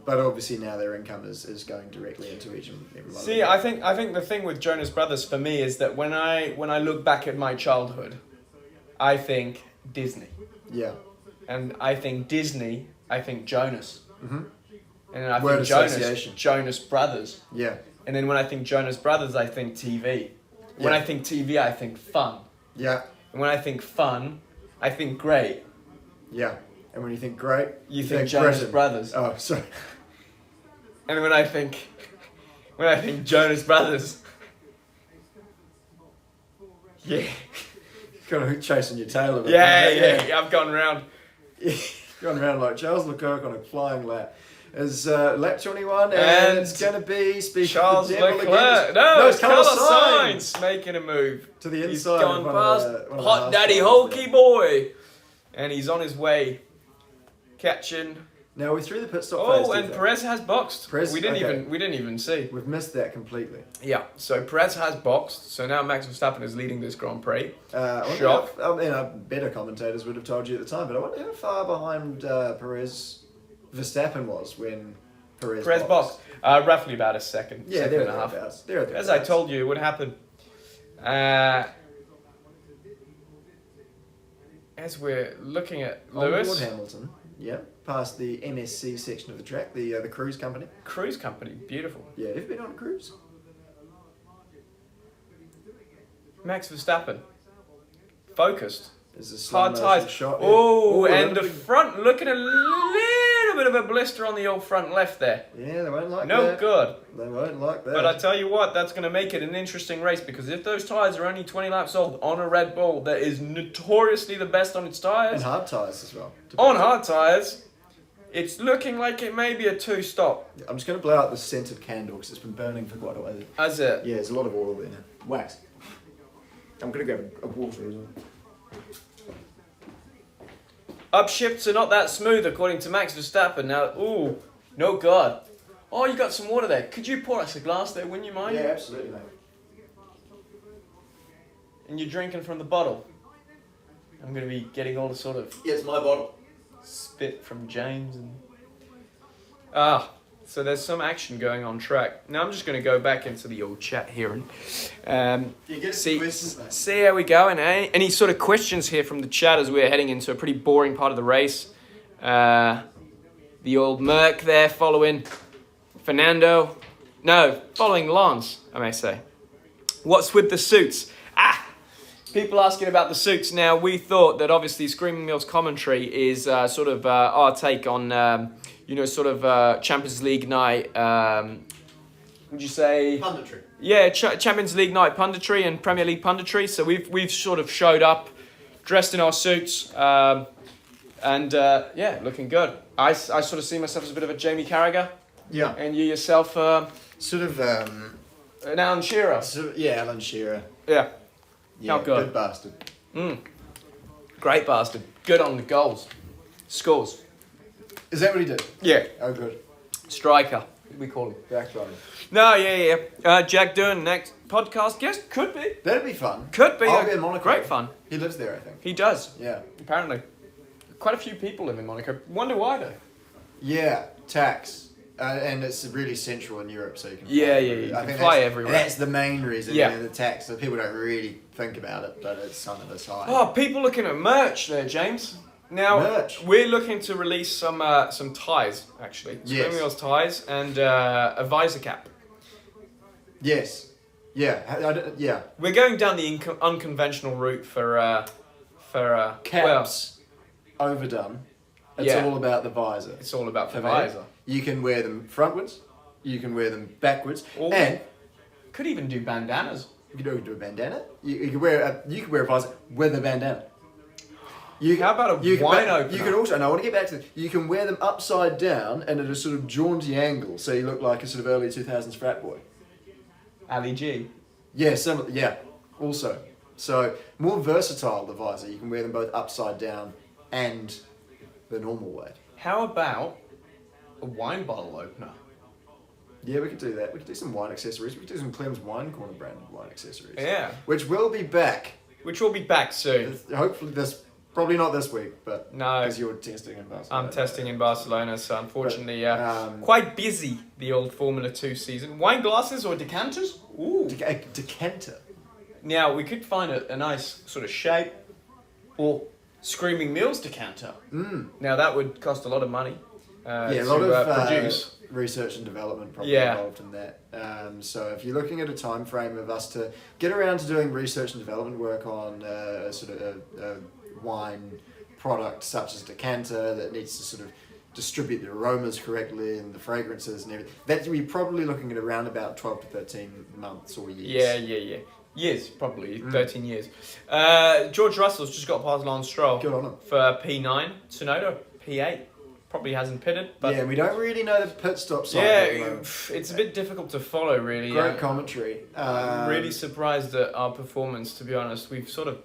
but obviously now their income is going directly into each and every one. See, I think the thing with Jonas Brothers for me is that when I look back at my childhood, I think Disney. Yeah. And I think Disney, I think Jonas. Mm-hmm. And then I Word think Jonas Brothers. Yeah. And then when I think Jonas Brothers, I think TV. When I think TV, I think fun. Yeah. And when I think fun, I think great. Yeah. And when you think great, you think Jonas Britain. Brothers. Oh, sorry. And when I think Jonas Brothers, yeah. Kind of chasing your tail a bit. Yeah, I've gone round. Gone around like Charles Leclerc on a flying lap. Is lap 21, and it's going to be Charles Leclerc. No, it's Carlos Sainz making a move to the inside. He's gone past one of Hot Daddy Hulky Boy, and he's on his way catching. Now we're through the pit stop phase. And Perez has boxed. We didn't even see. We've missed that completely. Yeah, so Perez has boxed. So now Max Verstappen is leading this Grand Prix. Shock. Better commentators would have told you at the time, but I wonder how far behind Verstappen was when Perez boxed. Roughly about a second. Yeah, second and a half. As I told you, it would happen. As we're looking at Lewis. Lord Hamilton. Yeah, past the MSC section of the track, the cruise company. Cruise company, beautiful. Yeah, have you been on a cruise? Max Verstappen, focused. There's a hard tyres. Shot. Oh, and the front looking a little bit of a blister on the old front left there. Yeah, they won't like that. No good. They won't like that. But I tell you what, that's going to make it an interesting race, because if those tyres are only 20 laps old on a Red Bull that is notoriously the best on its tyres. And hard tyres as well. On hard tyres, it's looking like it may be a two-stop. I'm just going to blow out the scented candle because it's been burning for quite a while. Has it? Yeah, there's a lot of oil there now. Wax. I'm going to grab a water as well. Upshifts are not that smooth, according to Max Verstappen. Now, ooh, no God. Oh, you got some water there. Could you pour us a glass there, wouldn't you mind? Yeah, absolutely, mate. And you're drinking from the bottle. I'm going to be getting all the sort of... Yeah, it's my bottle. Spit from James and... So there's some action going on track. Now I'm just going to go back into the old chat here and see how we go. And any sort of questions here from the chat as we're heading into a pretty boring part of the race. The old Merc there following Fernando. No, following Lance, I may say. What's with the suits? People asking about the suits. Now, we thought that obviously Screaming Mills commentary is sort of our take on, Champions League night. Would you say? Punditry. Yeah, Champions League night punditry and Premier League punditry. So we've sort of showed up, dressed in our suits, looking good. I sort of see myself as a bit of a Jamie Carragher. Yeah. And you yourself, sort of an Alan Shearer. Alan Shearer. Yeah. Yeah, how good. Good bastard. Great bastard. Good on the goals. Scores. Is that what he did? Yeah. Oh, good. Striker. We call him. Backbone. No, yeah. Jack Dern, next podcast guest? Could be. That'd be fun. Could be. I'll be in Monaco. Great fun. He lives there, I think. He does, Yeah. apparently. Quite a few people live in Monaco. Wonder why, though. Yeah, tax. And it's really central in Europe, so you can Yeah, you can fly everywhere. That's the main reason, Yeah. the tax. So people don't really think about it, but it's something that's high. Oh, people looking at merch there, James. Now, Merch? we're looking to release some ties, actually. Yes. Swim wheels ties and a visor cap. Yes. Yeah. Yeah. We're going down the unconventional route for Caps overdone. It's Yeah. all about the visor. it's all about the For me, visor. You can wear them frontwards. You can wear them backwards. Or And could even do bandanas. you can do a bandana. You can wear a visor with a bandana. How about a wine opener? You can also, and I want to get back to this, you can wear them upside down and at a sort of jaunty angle, so you look like a sort of early 2000s frat boy. Ali G. Yeah, also. So, more versatile, the visor. You can wear them both upside down and the normal way. How about a wine bottle opener? Yeah, we could do that. We could do some wine accessories. We could do some Clem's Wine Corner branded wine accessories. Yeah. Which will be back. Which will be back soon. Hopefully probably not this week, but No. because you're testing in Barcelona. I'm testing in Barcelona, so unfortunately, But, quite busy, the old Formula 2 season. Wine glasses or decanters? Ooh. A decanter. Now, we could find a nice sort of shape or Screaming Meals decanter. Now, that would cost a lot of money Yeah, a lot to of produce. research and development probably Yeah. involved in that. So if you're looking at a time frame of us to get around to doing research and development work on a sort of a wine product such as decanter that needs to sort of distribute the aromas correctly and the fragrances and everything, that we're probably looking at around about 12 to 13 months or years. Yeah. Years, probably. 13 years. George Russell's just got past Lance Stroll Good on him. for P9. Tsunoda, P8. Probably hasn't pitted, but Yeah, we don't really know the pit stop side. at the yeah, moment. it's a bit difficult to follow, really. Great commentary. I'm really surprised at our performance, to be honest. We've sort of...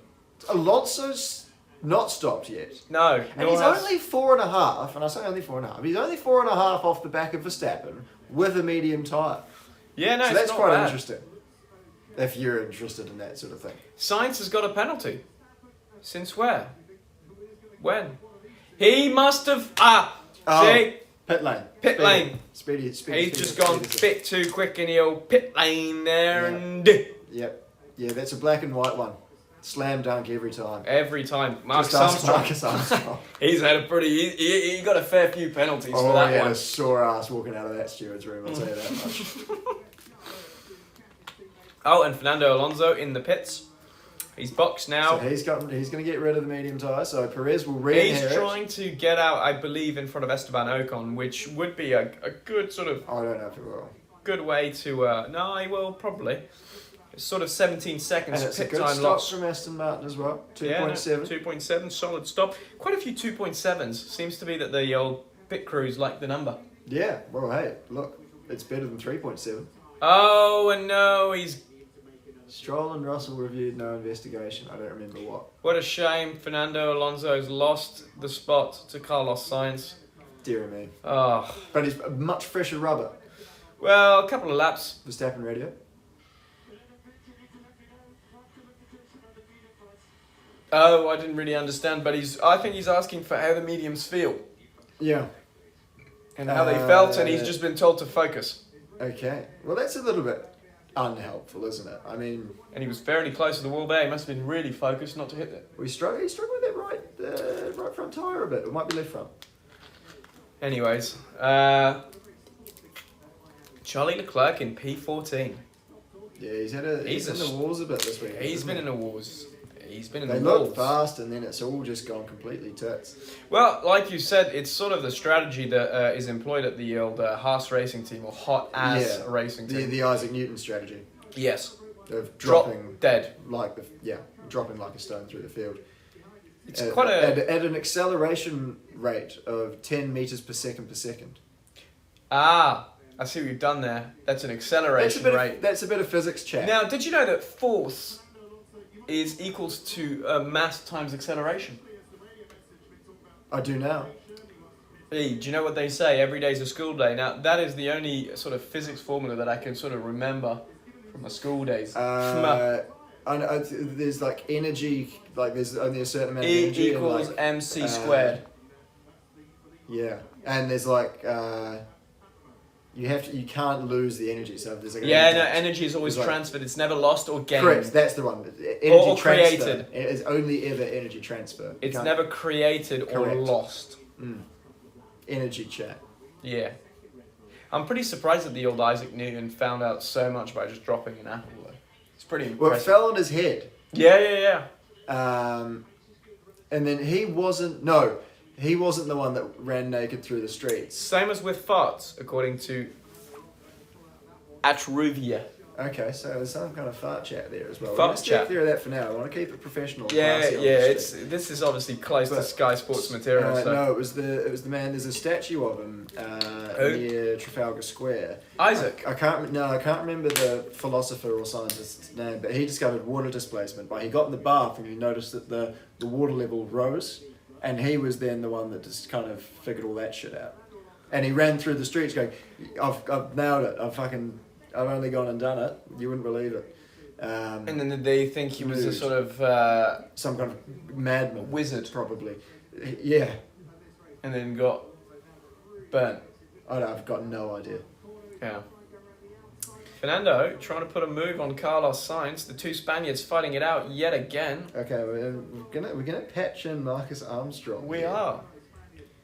Alonso's not stopped yet. No. And he's only 4.5, and I say only 4.5, he's only 4.5 off the back of Verstappen with a medium tyre. Yeah, no, So it's that's not quite bad. interesting. If you're interested in that sort of thing. Sainz has got a penalty. Since where? When? He must have... see? Pit lane. Pit lane. Speedy. He's just gone a bit too quick in the old pit lane there, Yeah. and... Yep. Yeah, that's a black and white one. Slam dunk every time. Every time. Marcus Just ask Armstrong. Marcus Armstrong. He's had a pretty... He got a fair few penalties for Oh, that he had one. a sore ass walking out of that steward's room, I'll tell you that much. Oh, and Fernando Alonso in the pits. He's boxed now. So he's going to get rid of the medium tyre, so Perez will re-inherit. He's trying to get out, I believe, in front of Esteban Ocon, which would be a good sort of I don't know if he will. good way to. No, he will probably. It's sort of 17 seconds And it's a pit good time stop loss. from Aston Martin as well. 2.7. Yeah, no, 2.7, solid stop. Quite a few 2.7s. Seems to be that the old pit crews like the number. Yeah, well, hey, look, it's better than 3.7. Oh, and no, he's. Stroll and Russell reviewed no investigation. I don't remember what. What a shame. Fernando Alonso's lost the spot to Carlos Sainz. Dear me. Oh, But he's much fresher rubber. well, a couple of laps. Verstappen radio. Oh, I didn't really understand, but I think he's asking for how the mediums feel Yeah. and how they felt, and he's just been told to focus. Okay. Well, that's a little bit unhelpful, isn't it? I mean, And he was fairly close to the wall there. He must have been really focused not to hit it. he struggled with that right front tyre a bit. It might be left front. Anyways, Charlie Leclerc in P14. Yeah, he's He's in the walls a bit this week. He's been in the wars. He's been in They the look walls. fast, and then it's all just gone completely tits. Well, like you said, it's sort of the strategy that is employed at the old Haas racing team, or Hot Ass Racing team. The Isaac Newton strategy Yes. of Drop dropping dead. dropping like a stone through the field. It's quite a... at an acceleration rate of 10 meters per second. Ah, I see what you've done there. That's an acceleration rate. That's a bit of physics chat. Now, did you know that force is equals to mass times acceleration? I do now. Hey, do you know what they say? Every day's a school day. Now, that is the only sort of physics formula that I can sort of remember from my school days. There's like energy, like there's only a certain amount of E energy. equals and, mc squared. Yeah, and there's like you can't lose the energy. So if there's like Energy is always like, transferred. It's never lost or gained. correct, that's the one. Energy Or transfer. created. It is only ever energy transfer. You It's can't- never created or Correct. lost. energy chat. Yeah. I'm pretty surprised that the old Isaac Newton found out so much by just dropping an apple, though. It's pretty impressive. Well, it fell on his head. Yeah. And then he wasn't the one that ran naked through the streets. Same as with farts, according to Atruvia. Okay, so there's some kind of fart chat there as well. Fart Let's chat. clear of that for now. I want to keep it professional. And Yeah, classy on yeah. this shit. This is obviously close to But, Sky Sports material. So. No, it was the man. There's a statue of him Who? near Trafalgar Square. Isaac. I can't remember the philosopher or scientist's name, but he discovered water displacement. But he got in the bath and he noticed that the water level rose, and he was then the one that just kind of figured all that shit out. And he ran through the streets going, "I've nailed it. I've only gone and done it. You wouldn't believe it." And then did they think he was a Mood. sort of Some kind of madman, wizard, probably. Yeah, and then got burnt? I've got no idea. Yeah. Fernando trying to put a move on Carlos Sainz. The two Spaniards fighting it out yet again. Okay, we're gonna patch in Marcus Armstrong. We here. are.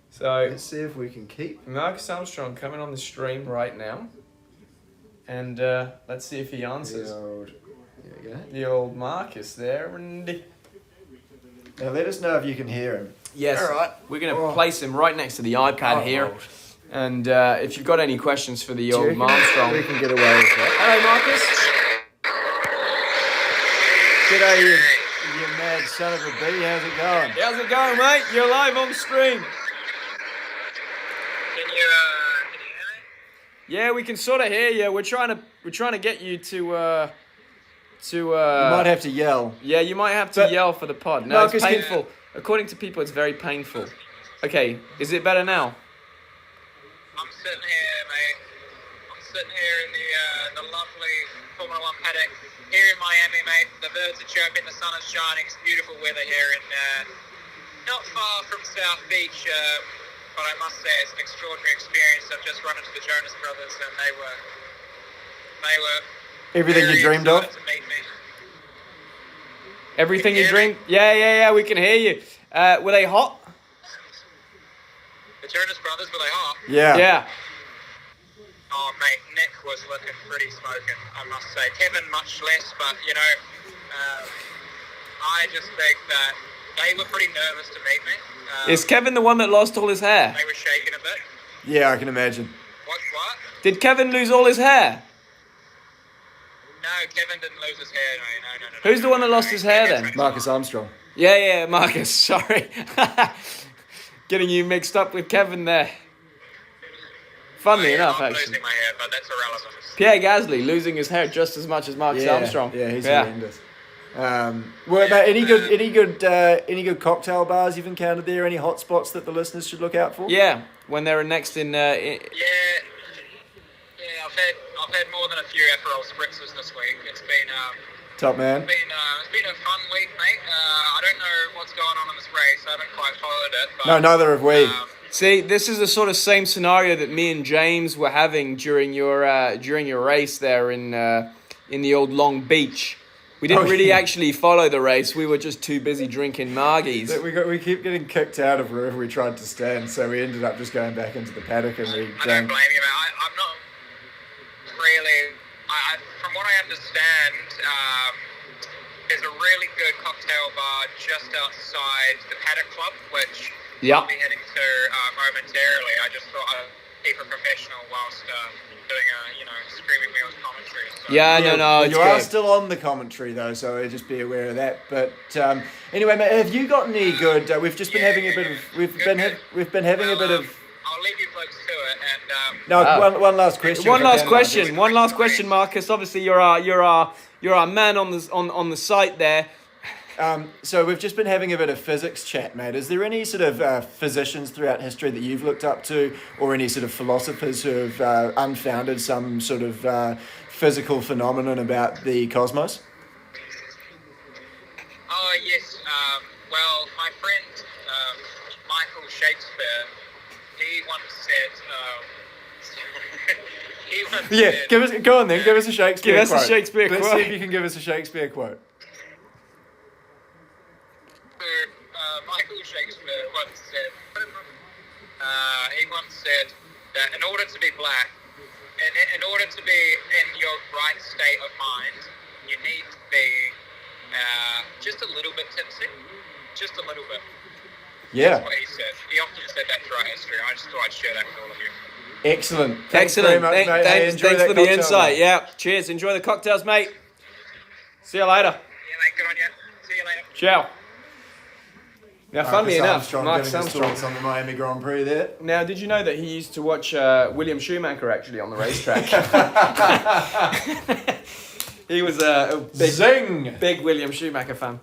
So Let's see if we can keep. Marcus Armstrong coming on the stream right now, and let's see if he answers. There we go. The old Marcus there, and Now let us know if you can hear him. yes, All right. we're going to place him right next to the iPad here. And if you've got any questions for the old Armstrong, We can get away with that. hello Marcus. G'day, you mad son of a bee. How's it going? How's it going, mate? You're live on stream. Can you hear me? Yeah, we can sort of hear you. We're trying to get you to. You might have to yell. Yeah, you might have to But- yell for the pod. No, Marcus, it's can- painful. According to people, it's very painful. Okay, is it better now? I'm sitting here, mate. I'm sitting here in the lovely Formula One paddock here in Miami, mate. The birds are chirping, the sun is shining. It's beautiful weather here, and not far from South Beach. But I must say, it's an extraordinary experience. I've just run into the Jonas Brothers, and they were Everything you very dreamed of? excited to meet me. Everything you Can you hear dreamed? Yeah, we can hear you. Were they hot? The Jonas Brothers, were they hot? Yeah. Yeah. Oh, mate, Nick was looking pretty smoking, I must say. Kevin, much less, but, I just think that they were pretty nervous to meet me. Is Kevin the one that lost all his hair? They were shaking a bit. Yeah, I can imagine. What? Did Kevin lose all his hair? No, Kevin didn't lose his hair, no. Who's the one that lost his hair then? Marcus Armstrong. Yeah, Marcus. Sorry. Getting you mixed up with Kevin there. Funnily enough, I'm actually. losing my hair, but that's irrelevant. Pierre Gasly losing his hair just as much as Marcus Armstrong. Yeah, he's horrendous. Well, mate, any good cocktail bars you've encountered there? Any hot spots that the listeners should look out for? Yeah, when they're next in Yeah, I've had more than a few Aperol spritzers this week. It's been Top man. it's been a fun week, mate. I don't know what's going on in this race. I haven't quite followed it. But, No, neither have we. See, this is the sort of same scenario that me and James were having during your race there in the old Long Beach. We didn't really actually follow the race. We were just too busy drinking margies. We keep getting kicked out of wherever we tried to stand, so we ended up just going back into the paddock and we I don't drank. blame you, mate. I'm not really. From what I understand, there's a really good cocktail bar just outside the Paddock Club, which I'll be heading to momentarily. I just thought I'd keep it professional whilst doing a Screaming Wheels commentary. So. No, it's you are good. still on the commentary though, so just be aware of that. But anyway, mate, have you got any good? We've just been having a bit of. We've been having a bit of. I'll leave you folks to it, and No, one last question. One last question, Marcus. Obviously, you're our man on the site there. So we've just been having a bit of physics chat, mate. Is there any sort of physicians throughout history that you've looked up to, or any sort of philosophers who have unfounded some sort of physical phenomenon about the cosmos? Oh, yes. Well, my friend Michael Shakespeare, he once said... he once said, Give us a Shakespeare Give us quote. a Shakespeare Let's quote. see if you can give us a Shakespeare quote. Michael Shakespeare once said... he once said that in order to be black, in order to be in your right state of mind, you need to be just a little bit tipsy. Just a little bit. Yeah. That's what he said. He often said that throughout history. I just thought I'd share that with all of you. Excellent. Thanks Excellent. very much, mate. Hey, enjoy Thanks that for the cocktail, insight. mate. Yeah. Cheers. Enjoy the cocktails, mate. See you later. Yeah, mate. Good on you. See you later. Ciao. Now, funnily enough, Mark Mark Armstrong. thoughts on the Miami Grand Prix there. Now, did you know that he used to watch William Schumacher actually on the racetrack? He was a big William Schumacher fan.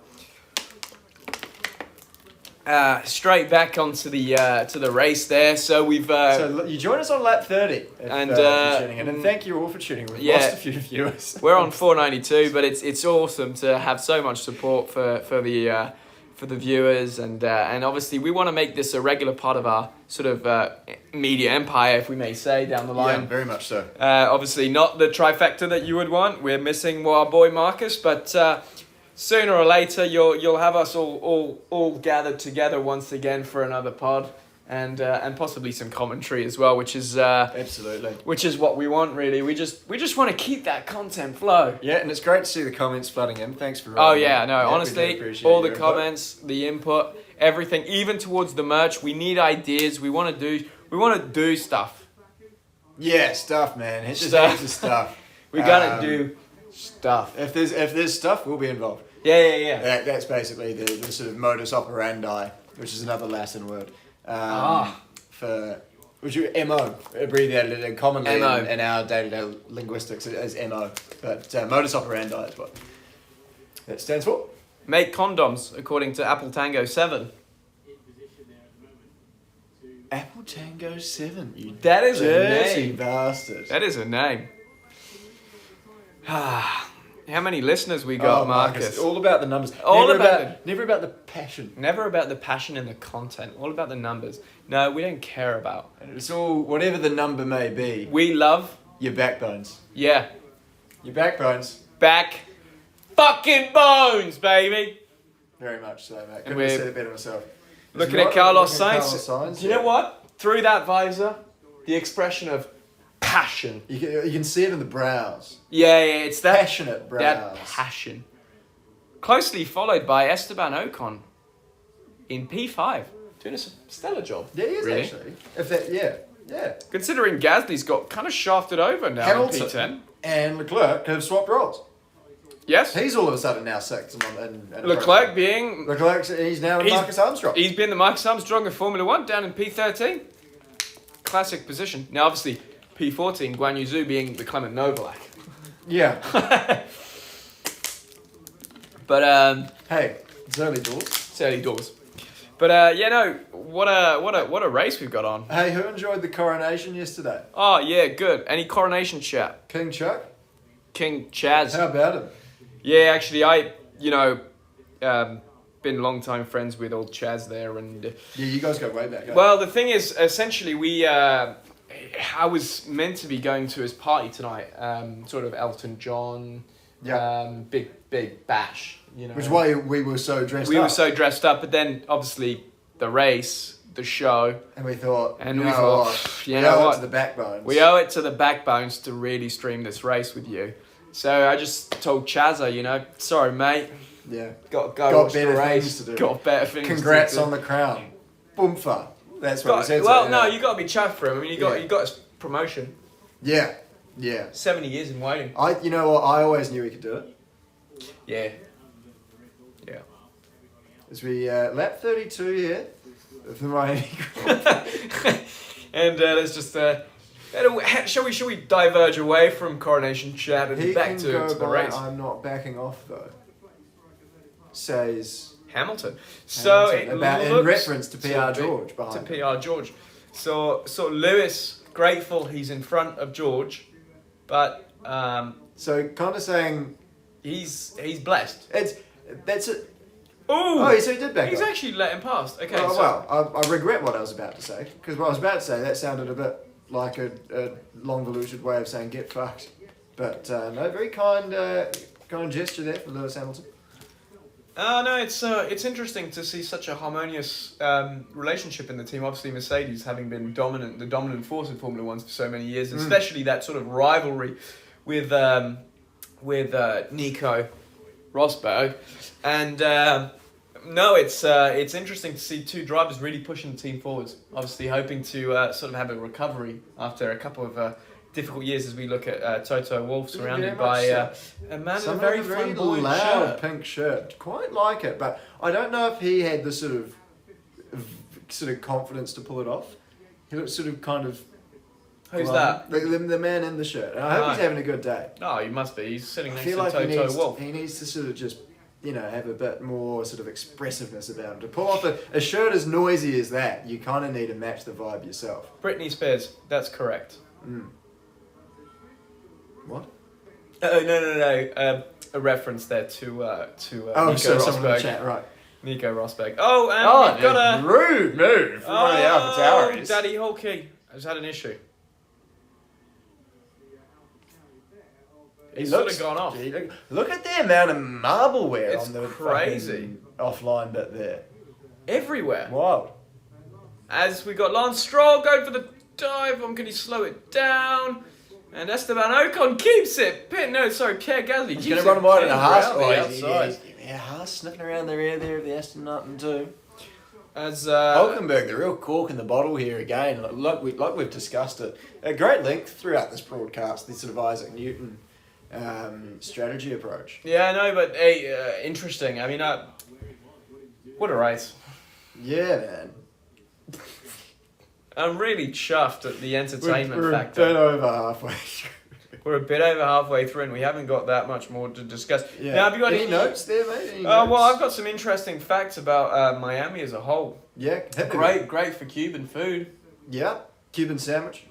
Straight back onto the to the race there. So we've So you join us on lap 30 if And, you're tuning in. And thank you all for tuning in. We've yeah. lost a few viewers. we're on 492, but it's awesome to have so much support for the viewers, and obviously we want to make this a regular part of our sort of media empire, if we may say, down the Yeah, line. very much so. Obviously not the trifecta that you would want. We're missing our boy Marcus, but sooner or later you'll have us all gathered together once again for another pod, and possibly some commentary as well, which is Absolutely. which is what we want really. We just want to keep that content flow. Yeah, and it's great to see the comments flooding in. Thanks for Oh writing yeah, in. no, we do honestly, appreciate all the your input. comments, the input, everything, even towards the merch. We need ideas. We want to do stuff. Yeah, stuff, man. It's just Stuff. heaps of stuff. We gotta Um, do stuff. If there's stuff, we'll be involved. Yeah. That's basically the sort of modus operandi, which is another Latin word. For which you MO abbreviated commonly MO. in our day-to-day linguistics as MO, but modus operandi is what that stands for. Make condoms according to Apple Tango 7. Apple Tango 7. You That is a dirty name. bastard. That is a name. How many listeners we got, Marcus? All about the numbers. All never about never about the passion. Never about the passion and the content. All about the numbers. No, we don't care about. And it's all whatever the number may be. We love, Your backbones. yeah, Your backbones. back fucking bones, baby. Very much so, mate. Couldn't we're have said it better myself. Looking It's at Carlos looking at Sainz. Carlos Sainz, Do you know what? Through that visor, the expression of passion. You can see it in the brows. Yeah, it's that Passionate brows. that passion. Closely followed by Esteban Ocon in P5, doing a stellar job. Yeah, he is really. actually. If that, yeah. Considering Gasly's got kind of shafted over now Hamilton in P10. and Leclerc have swapped roles. Yes. He's all of a sudden now sixth. And Leclerc being he's now He's- Marcus Armstrong. He's been the Marcus Armstrong of Formula 1 down in P13. Classic position. Now, obviously, P14, Guan Yu Zhou being the Clement Novalak. Yeah. But, Hey, it's early doors. it's early doors. But, yeah, no, what a race we've got on. Hey, who enjoyed the coronation yesterday? Oh, yeah, good. Any coronation chat? King Chuck? King Chaz. How about him? Yeah, actually, been long-time friends with old Chaz there, and... Yeah, you guys go way back. Eh? Well, the thing is, essentially, I was meant to be going to his party tonight, sort of Elton John, big bash, you know. Which is why we were so dressed up. We were so dressed up, but then obviously the race, the show, And we thought, and you we know thought, what? you We know owe it what? to the backbones. We owe it to the backbones to really stream this race with you. So I just told Chazza, sorry mate, Yeah. got to go Got watch the better race. things to do. Got better things. Congrats to do. on the crown. Boomfa. That's what he said. Well, so, no, yeah. you got to be chuffed for him. I mean, you got his promotion. Yeah. 70 years in waiting. You know what? I always knew he could do it. Yeah. As we lap 32 here of the Miami. And let's just shall we diverge away from coronation chat and He back can to go the by, race? I'm not backing off though. says Hamilton. So Hamilton it about in looks reference to PR be- George behind to him. PR George. So Lewis grateful he's in front of George, but So kind of saying he's blessed. that's it. Ooh, Oh, so he did back he's up. actually let him past. Okay, I regret what I was about to say, because what I was about to say, that sounded a bit like a long-voluted way of saying get fucked. But no, very kind gesture there for Lewis Hamilton. No, it's interesting to see such a harmonious relationship in the team. Obviously, Mercedes having been the dominant force in Formula One for so many years, especially that sort of rivalry with Nico Rosberg, and no, it's interesting to see two drivers really pushing the team forwards. Obviously, hoping to sort of have a recovery after a couple of difficult years as we look at Toto Wolff surrounded by a man in a very flamboyant loud shirt. pink shirt. Quite like it, but I don't know if he had the sort of confidence to pull it off. He looks sort of kind of. Who's that? The man in the shirt. And I hope he's having a good day. Oh, he must be. He's sitting I next feel to like Toto Wolff. he needs to sort of just, have a bit more sort of expressiveness about him. To pull off a shirt as noisy as that, you kind of need to match the vibe yourself. Britney Spears. That's correct. What? No. A reference there to Nico so someone in the Rosberg. chat, right. Nico Rosberg. Oh, and we've got a rude move from one of the Alpha Tauris. Daddy Hulky has had an issue. He's sort of gone off. Look at the amount of marbleware It's on the crazy. fucking offline bit there. Everywhere. Wild. As we got Lance Stroll going for the dive, can he slow it down? And Esteban Ocon keeps it. Pierre Gasly. He's going to run wide in a Haas. outside. Haas sniffing around the rear there of the Aston Martin too. As Hulkenberg, the real cork in the bottle here again. Like we've discussed it at great length throughout this broadcast. This sort of Isaac Newton strategy approach. Yeah, no, but interesting. I mean, what a race. Yeah, man. I'm really chuffed at the entertainment we're factor. a bit over halfway through. We're a bit over halfway through, and we haven't got that much more to discuss. Yeah. Now, have you got any notes there, mate? Any well, notes? I've got some interesting facts about Miami as a whole. Yeah, Great for Cuban food. Yeah, Cuban sandwich.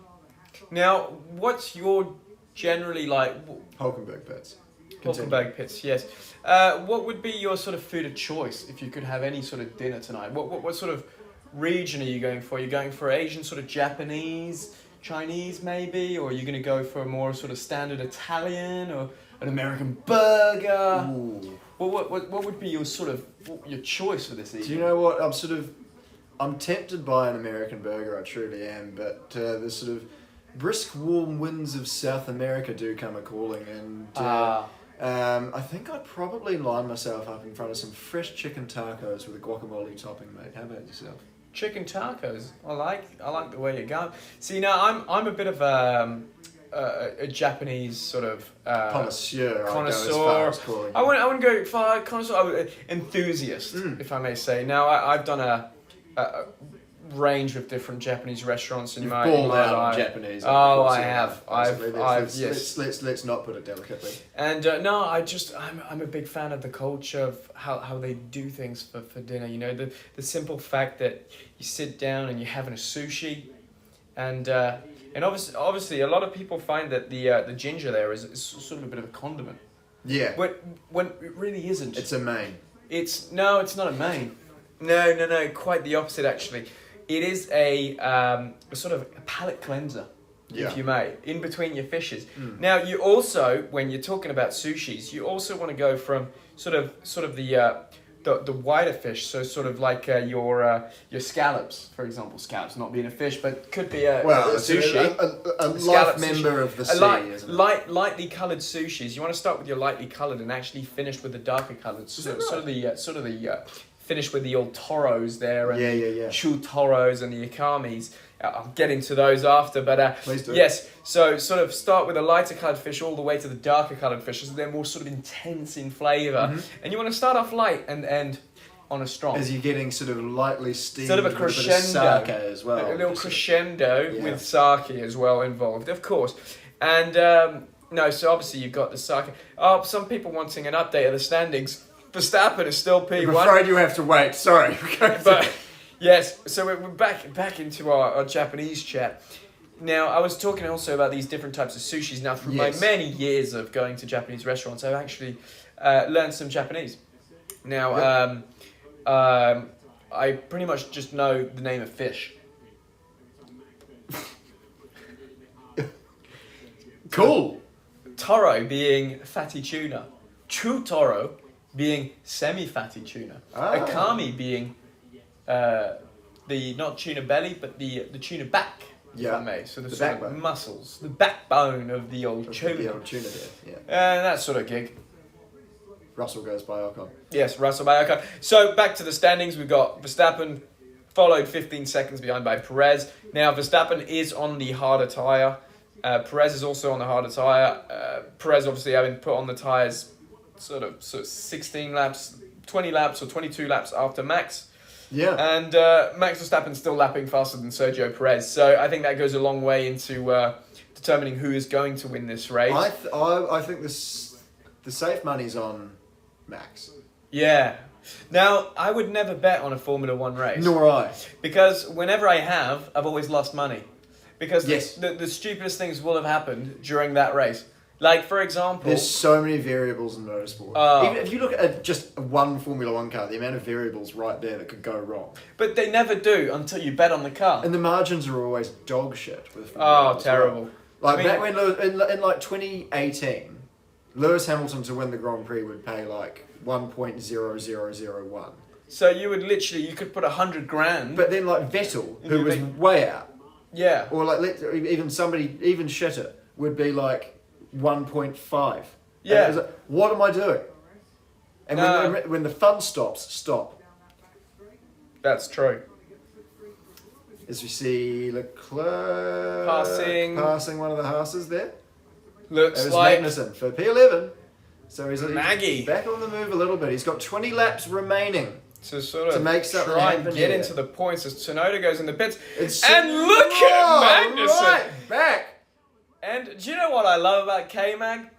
Now, what's your generally like? Hulkenberg pits. Hulkenberg pits, yes. What would be your sort of food of choice if you could have any sort of dinner tonight? What sort of region are you going for? Are you going for Asian, sort of Japanese, Chinese maybe? Or are you going to go for a more sort of standard Italian or an American burger? Ooh. What would be your sort of your choice for this evening? Do you know what? I'm tempted by an American burger, I truly am, but the sort of brisk warm winds of South America do come a-calling, and I think I'd probably line myself up in front of some fresh chicken tacos with a guacamole topping, mate. How about yourself? Chicken tacos. I like the way you're going. See, now I'm a bit of a Japanese sort of Connoisseur. Connoisseur. I wouldn't go far connoisseur. Enthusiast, if I may say. Now I've done a range of different Japanese restaurants in my life. Japanese. Oh, I have. Yes. Let's not put it delicately. And no, I'm a big fan of the culture of how they do things for dinner. You know, the simple fact that you sit down and you're having a sushi, and obviously a lot of people find that the ginger there is sort of a bit of a condiment. Yeah. When it really isn't. It's a main. It's not a main. No, quite the opposite actually. It is a sort of a palate cleanser, if you may, in between your fishes. Now, you also, when you're talking about sushis, you also want to go from sort of the whiter fish, so sort of like your scallops, for example. Scallops not being a fish, but could be a sushi. A life member of the sea, isn't it? Lightly coloured sushis. You want to start with your lightly coloured and actually finish with the darker coloured. Sort of the finish with the old toros there and the chu toros and the akamis. I'll get into those after, but please do. Yes. So sort of start with a lighter coloured fish all the way to the darker coloured fishes. So they're more sort of intense in flavour, and you want to start off light and end on a strong. As you're getting sort of lightly steamed, sort of a crescendo, with a bit of sake as well. A little crescendo with sake as well involved, of course, and. No, so obviously you've got the sake. Some people wanting an update of the standings. Verstappen is still I'm P1. afraid you have to wait. Sorry. But yes, so we're back into our Japanese chat. Now, I was talking also about these different types of sushis. Now, through my many years of going to Japanese restaurants, I've actually learned some Japanese. Now, I pretty much just know the name of fish. Cool. Toro being fatty tuna. Chutoro being semi-fatty tuna. Akami being the not tuna belly, but the tuna back, if I may. So the sort of muscles, the backbone of the old tuna. The old tuna there, yeah. And that sort of gig. Russell goes by Ocon. Yes, Russell by Ocon. So back to the standings, we've got Verstappen followed 15 seconds behind by Perez. Now Verstappen is on the harder tyre. Perez is also on the harder tyre. Perez obviously having put on the tyres sort of 16 laps, 20 laps or 22 laps after Max. Yeah. And Max Verstappen still lapping faster than Sergio Perez. So I think that goes a long way into determining who is going to win this race. I think the safe money's on Max. Yeah. Now, I would never bet on a Formula One race. Nor I. Because whenever I have, I've always lost money. Because Yes. the stupidest things will have happened during that race. Like, for example... There's so many variables in motorsport. Even if you look at just one Formula One car, the amount of variables right there that could go wrong. But they never do until you bet on the car. And the margins are always dog shit with Formula One as terrible. well. Like, I mean, back when in like 2018, Lewis Hamilton to win the Grand Prix would pay like 1.0001. So you would literally, you could put 100 grand. But then like Vettel, who was way out, yeah. or like even somebody even shitter would be like 1.5. Yeah. And it was like, what am I doing? And when the fun stops, stop. That's true. As we see Leclerc passing one of the Haas's there. Looks It was like Magnussen for P11. So he's Maggie back on the move a little bit. He's got 20 laps remaining to sort of make something try and happen get here. into the points as Tsunoda goes in the pits. And look at Magnussen. Right back. And do you know what I love about K-Mag?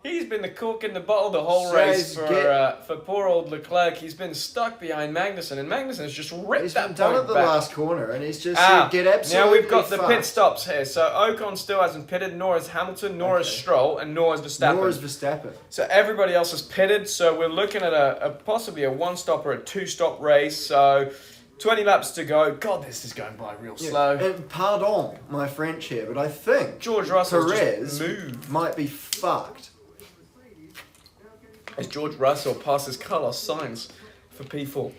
He's been the cork in the bottle the whole race for poor old Leclerc. He's been stuck behind Magnussen, and Magnussen's just ripped He's that been done point at the back. last corner, and he's just said, get absolutely Now we've got the fucked. pit stops here. So Ocon still hasn't pitted, nor has Hamilton, nor has Stroll, and nor has Verstappen. Nor is Verstappen. So everybody else has pitted. So we're looking at possibly a one-stop or a two-stop race. So 20 laps to go. God, this is going by real slow. And pardon my French here, but I think George Russell's Perez just moved. might be fucked. As George Russell passes Carlos Sainz for P4.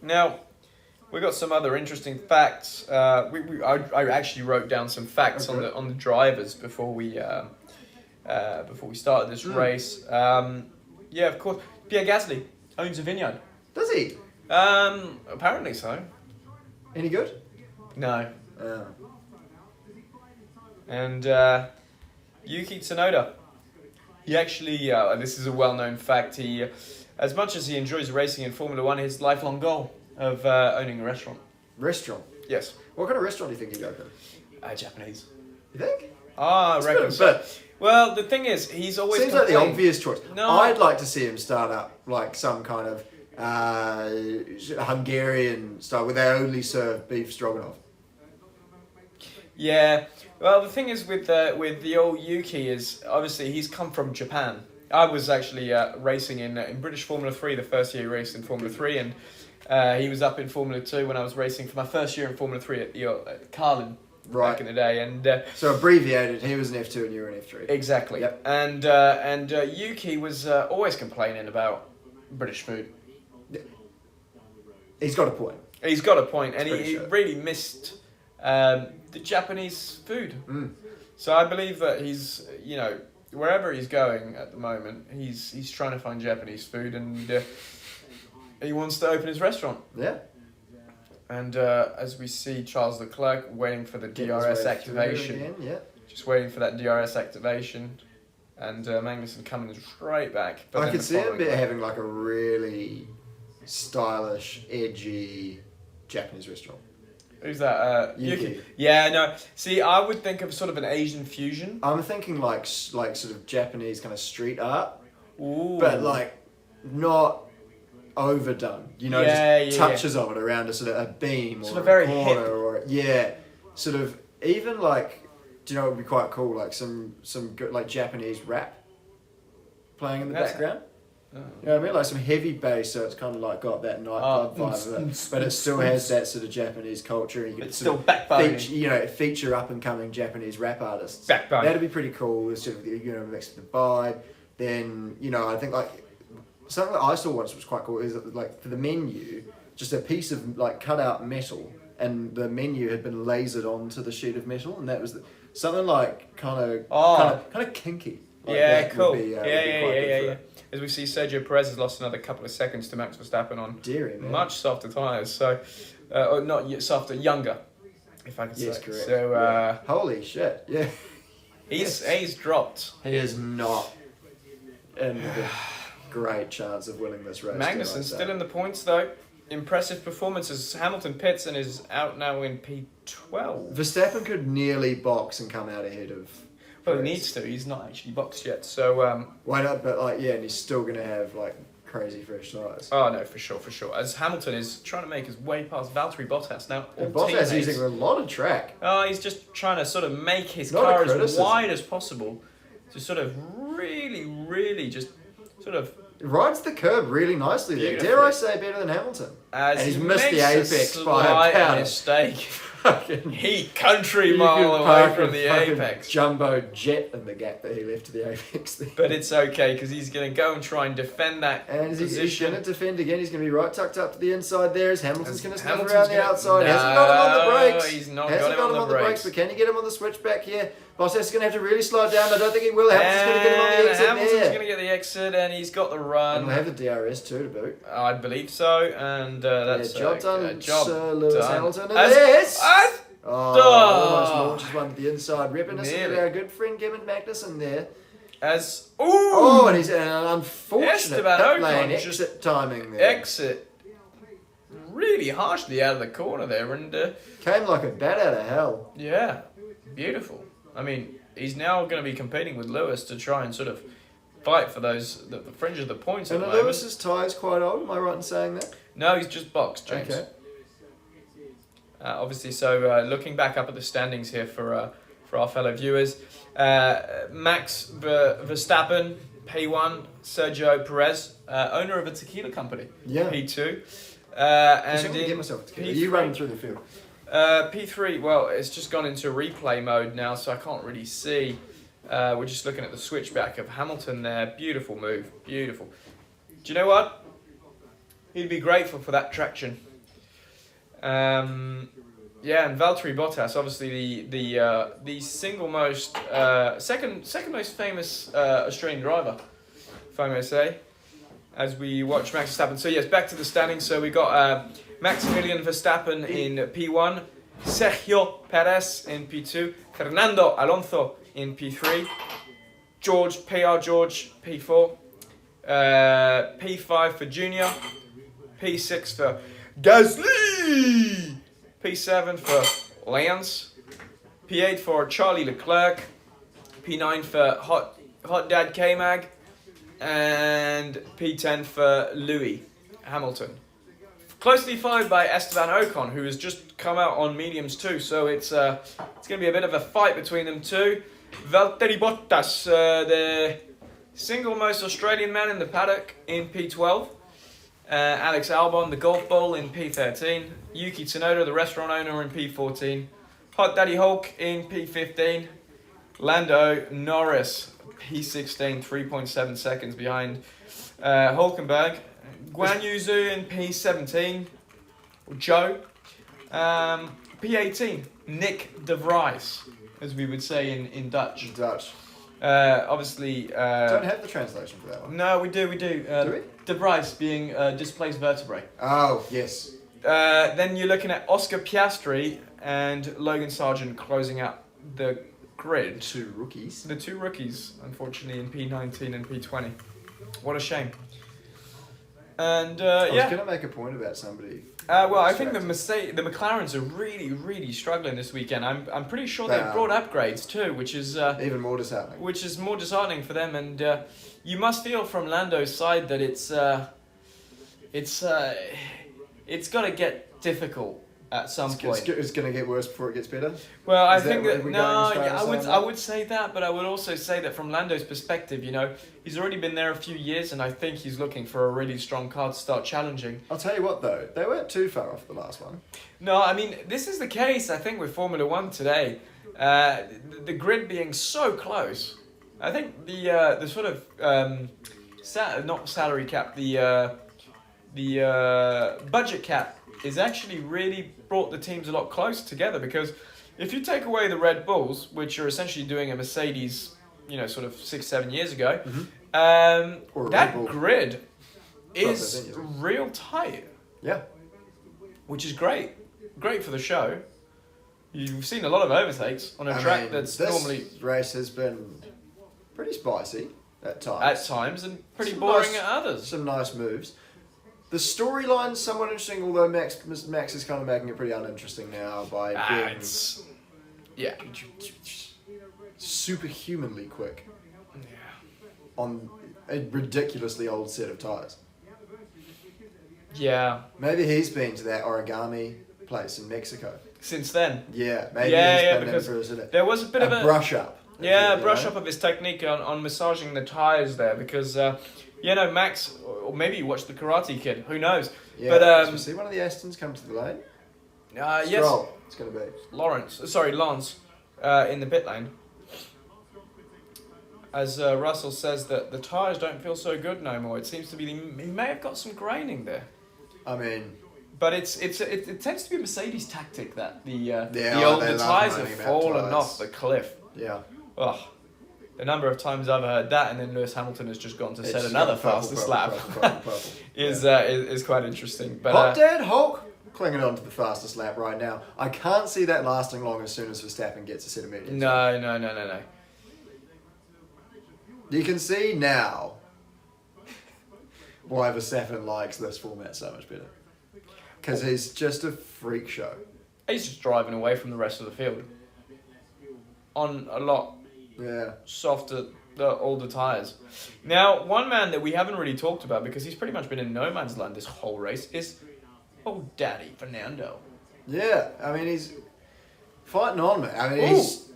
Now, we got some other interesting facts. I actually wrote down some facts on the drivers before we started this race. Yeah, of course. Pierre Gasly owns a vineyard. Does he? Apparently so. Any good? No. Oh. And Yuki Tsunoda. He actually, this is a well-known fact, he, as much as he enjoys racing in Formula One, his lifelong goal of owning a restaurant. Restaurant? Yes. What kind of restaurant do you think he'd open? Japanese. You think? I reckon so. Well, the thing is, he's always seems like the obvious choice. No. I'd like to see him start up like some kind of Hungarian style where they only serve beef stroganoff. Yeah. Well, the thing is with the old Yuki is obviously he's come from Japan. I was actually racing in British Formula 3 the first year he raced in Formula 3, and he was up in Formula 2 when I was racing for my first year in Formula 3 at Carlin back in the day. And so abbreviated, he was an F2 and you were an F3. Exactly. Yep. And Yuki was always complaining about British food. He's got a point. He's got a point, and he really missed the Japanese food. So I believe that he's, wherever he's going at the moment, he's trying to find Japanese food, and he wants to open his restaurant. Yeah. And as we see Charles Leclerc waiting for the DRS activation. Yeah. Just waiting for that DRS activation. And Magnussen coming straight back. I could see him having like a really stylish, edgy Japanese restaurant. Who's that? Yuki. Yeah, no. See, I would think of sort of an Asian fusion. I'm thinking like sort of Japanese kind of street art. Ooh. but like not overdone. You know, Yeah, just yeah, touches of it around a sort of a beam Sort or of a very corner hip. or sort of even like. Do you know what would be quite cool? Like some good like Japanese rap playing in the That's- background. Oh. You know what I mean? Like some heavy bass, so it's kind of like got that nightclub vibe of it, but it still has that sort of Japanese culture. And you can It's sort still of backboning. feature up and coming Japanese rap artists. Backbone. That'd be pretty cool. Sort of mix with the vibe. Then I think like something that I saw once was quite cool is that, like for the menu, just a piece of like cut out metal, and the menu had been lasered onto the sheet of metal, and that was something like kind of kinky. Like Yeah, that cool. Would be, Yeah. would be quite good for it. As we see, Sergio Perez has lost another couple of seconds to Max Verstappen on Deary, man. much softer tyres. So, or not softer, younger, if I can Yes, say. correct. So, Yeah. Holy shit! Yeah, he's dropped. he is not in the great chance of winning this race. Magnussen's still in the points though. Impressive performances. Hamilton pits and is out now in P12. Verstappen could nearly box and come out ahead of. Well, he Perez. needs to. He's not actually boxed yet. So, Why not? But and he's still gonna have like crazy fresh tyres. oh no, for sure. As Hamilton is trying to make his way past Valtteri Bottas now. And all Bottas teammates- using a lot of track. Oh, he's just trying to sort of make his Not a car as criticism. wide as possible to sort of really just sort of Rides the curb really nicely there. Beautifully. Dare I say better than Hamilton? as And he's he missed the makes apex a by a slight pound. mistake. Fucking He country you mile could away park from a the fucking apex. jumbo jet in the gap that he left to the apex there. But it's okay because he's going to go and try and defend that And he's position. going to defend again. He's going to be right tucked up to the inside there. As Hamilton's As going to sniff Hamilton's around the gonna- outside. Hasn't got him on the No, brakes. he's not Hasn't got him on the brakes. But can he get him on the switchback here? Bottas is going to have to really slow it down. I don't think he will. Hamilton's going to get him on the exit Hamilton's there. going to get the exit and he's got the And run. we'll have the DRS too to boot. I believe so, and that's Job done, job Sir Lewis done. Hamilton. And As- this! as- Oh, almost Oh. launches one to the inside. Reminiscent of Nearly. our good friend Kevin Magnussen there. As Oh, and he's an unfortunate Esteban pit Ocon lane just exit timing there. exit really harshly out of the corner there, and Came like a bat out of hell. yeah, beautiful. I mean, he's now going to be competing with Lewis to try and sort of fight for the fringe of the points at And the moment. Lewis's tyre's quite old, am I right in saying that? No, he's just boxed, James. Okay. Obviously, so looking back up at the standings here for our fellow viewers, Max Verstappen, P1, Sergio Perez, owner of a tequila company, Yeah. P2, I'm and to in get myself together. P3, You run through the field. P3, well, it's just gone into replay mode now, so I can't really see. We're just looking at the switchback of Hamilton there. Beautiful move, beautiful. Do you know what? He'd be grateful for that traction. Yeah, and Valtteri Bottas, obviously the single most second most famous Australian driver, if I may say, as we watch Max Verstappen. So yes, back to the standings. So we got Maximilian Verstappen in P1, Sergio Perez in P2, Fernando Alonso in P3, George P4, P5 for Junior, P6 for Gasly, P7 for Lance, P8 for Charlie Leclerc, P9 for Hot Dad K-Mag, and P10 for Louis Hamilton. Closely followed by Esteban Ocon, who has just come out on mediums too, so it's going to be a bit of a fight between them two. Valtteri Bottas, the single most Australian man in the paddock, in P12. Alex Albon, the golf ball, in P13. Yuki Tsunoda, the restaurant owner, in P14. Hot Daddy Hulk in P15. Lando Norris, P16, 3.7 seconds behind Hulkenberg. Guan Yuzu in P17. Joe. P18, Nick de Vries, as we would say in Dutch. Dutch. Obviously... Don't have the translation for that one. No, we do. Do we? De Vries being displaced vertebrae. Oh, yes. Then you're looking at Oscar Piastri and Logan Sargent closing out the grid. Two rookies. The two rookies, unfortunately, in P19 and P20. What a shame. And I was yeah, going to make a point about somebody Well, I think the McLarens are really, really struggling this weekend. I'm pretty sure they've brought upgrades too, which is even more disheartening. Which is more disheartening for them, and you must feel from Lando's side that it's got to get difficult at some point. It's going to get worse before it gets better. Well, I Is think that I would would say that, but I would also say that from Lando's perspective, he's already been there a few years, and I think he's looking for a really strong car to start challenging. I'll tell you what, though, they weren't too far off the last one. No, I mean, this is the case, I think, with Formula One today. The grid being so close. I think the sort of not salary cap, the budget cap is actually really brought the teams a lot closer together, because if you take away the Red Bulls, which are essentially doing a Mercedes, sort of 6-7 years ago, that grid is real tight. Yeah. Which is great. Great for the show. You've seen a lot of overtakes on a track that's normally... This race has been pretty spicy at times. At times, and pretty boring at others. Some nice moves. The storyline's somewhat interesting, although Max is kind of making it pretty uninteresting now by being superhumanly quick on a ridiculously old set of tyres. Yeah. Maybe he's been to that origami place in Mexico. Since then? Yeah, maybe he's been because in for there was a bit of a brush up. Brush up of his technique on massaging the tyres there, because... Max, or maybe you watched the Karate Kid. Who knows? Yeah, but did you see one of the Astons come to the lane? Yes. It's going to be Lance, in the pit lane. As Russell says that the tyres don't feel so good no more. It seems to be he may have got some graining there. I mean, but it tends to be a Mercedes tactic that the older tyres have fallen off the cliff. Yeah. Ugh. The number of times I've heard that, and then Lewis Hamilton has just gone to set another fastest lap, is quite interesting. But Hot Dad Hulk clinging on to the fastest lap right now. I can't see that lasting long as soon as Verstappen gets a set of mediums. No. You can see now why Verstappen likes this format so much better. Because he's just a freak show. He's just driving away from the rest of the field on a lot softer older tyres. Now, one man that we haven't really talked about, because he's pretty much been in no man's land this whole race, is Daddy Fernando. Yeah, I mean, he's fighting on, man. I mean,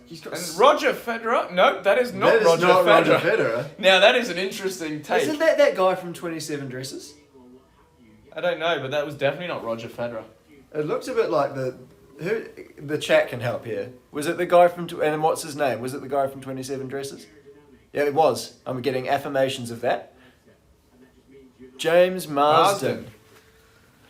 he's got... And Roger Federer? No, that is not Roger Federer. Now, that is an interesting take. Isn't that guy from 27 Dresses? I don't know, but that was definitely not Roger Federer. It looks a bit like the chat can help here. Was it the guy from... And what's his name? Was it the guy from 27 Dresses? Yeah, it was. I'm getting affirmations of that. James Marsden.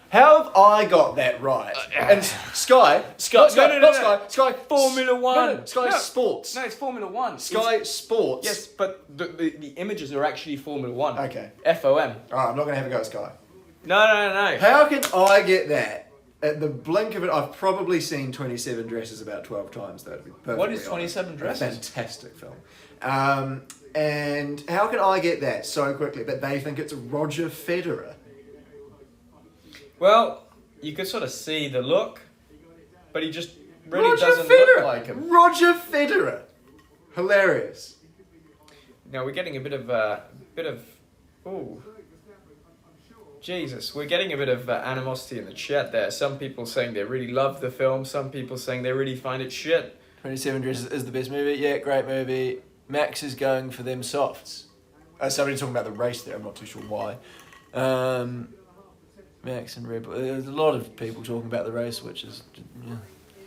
How have I got that right? And Sky, Formula One. Sky Sports. No, it's Formula One. Sky Sports. Yes, but the images are actually Formula One. Okay. FOM. Alright, I'm not going to have a go at Sky. No. How can I get that? At the blink of it, I've probably seen 27 Dresses about 12 times, though, to be perfectly What is 27 Dresses? A fantastic film. And how can I get that so quickly? But they think it's Roger Federer. Well, you could sort of see the look, but he just really doesn't look like him. Roger Federer. Hilarious. Now we're getting a bit of ooh. Jesus, we're getting a bit of animosity in the chat there. Some people saying they really love the film, some people saying they really find it shit. 27 Dresses is the best movie. Yeah, great movie. Max is going for them softs. Somebody talking about the race there, I'm not too sure why. Max and Red Bull. There's a lot of people talking about the race, which is...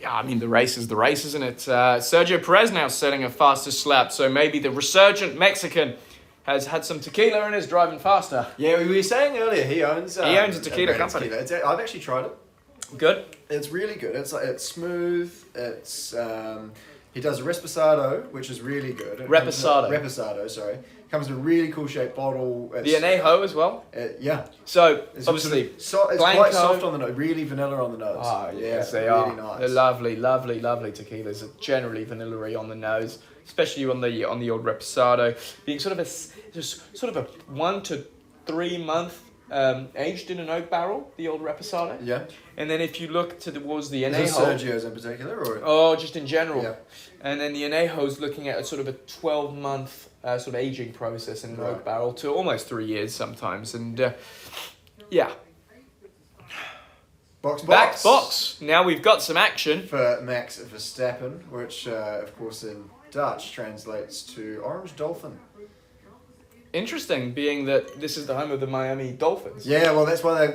Yeah, I mean, the race is the race, isn't it? Sergio Perez now setting a fastest lap, so maybe the resurgent Mexican has had some tequila and is driving faster. Yeah, we were saying earlier, he owns a tequila company. I've actually tried it. Good? It's really good. It's smooth. It's he does a Reposado, which is really good. Reposado, sorry. Comes in a really cool shaped bottle. The Anejo as well? Yeah. So, obviously, it's quite soft on the nose, really vanilla on the nose. Ah, yes, they really are. Nice. They're lovely, lovely, lovely tequilas. Are generally vanilla-y on the nose, especially on the old Reposado, being sort of a 1 to 3 month aged in an oak barrel. The old Reposado. Yeah. And then if you look towards the Is it Anejo, Sergio's in particular, or? oh, just in general. Yeah. And then the Anejo's looking at a sort of a 12-month sort of aging process in an Right. oak barrel to almost 3 years sometimes. And yeah, back box. Now we've got some action. For Max Verstappen, which of course in Dutch translates to Orange Dolphin. Interesting, being that this is the home of the Miami Dolphins. Yeah, well that's why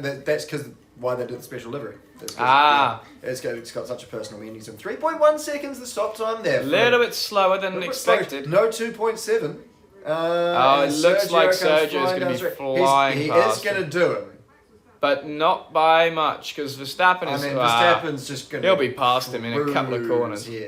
why they did the special livery. That's 'cause, Ah. yeah, it's got such a personal meaning to them. 3.1 seconds the stop time there. A little bit slower than expected. No 2.7. Oh, it looks like Sergio's going to be flying He past is going to do him. But not by much, because Verstappen is... Verstappen's just going to... he'll be past him in a couple of corners. Yeah.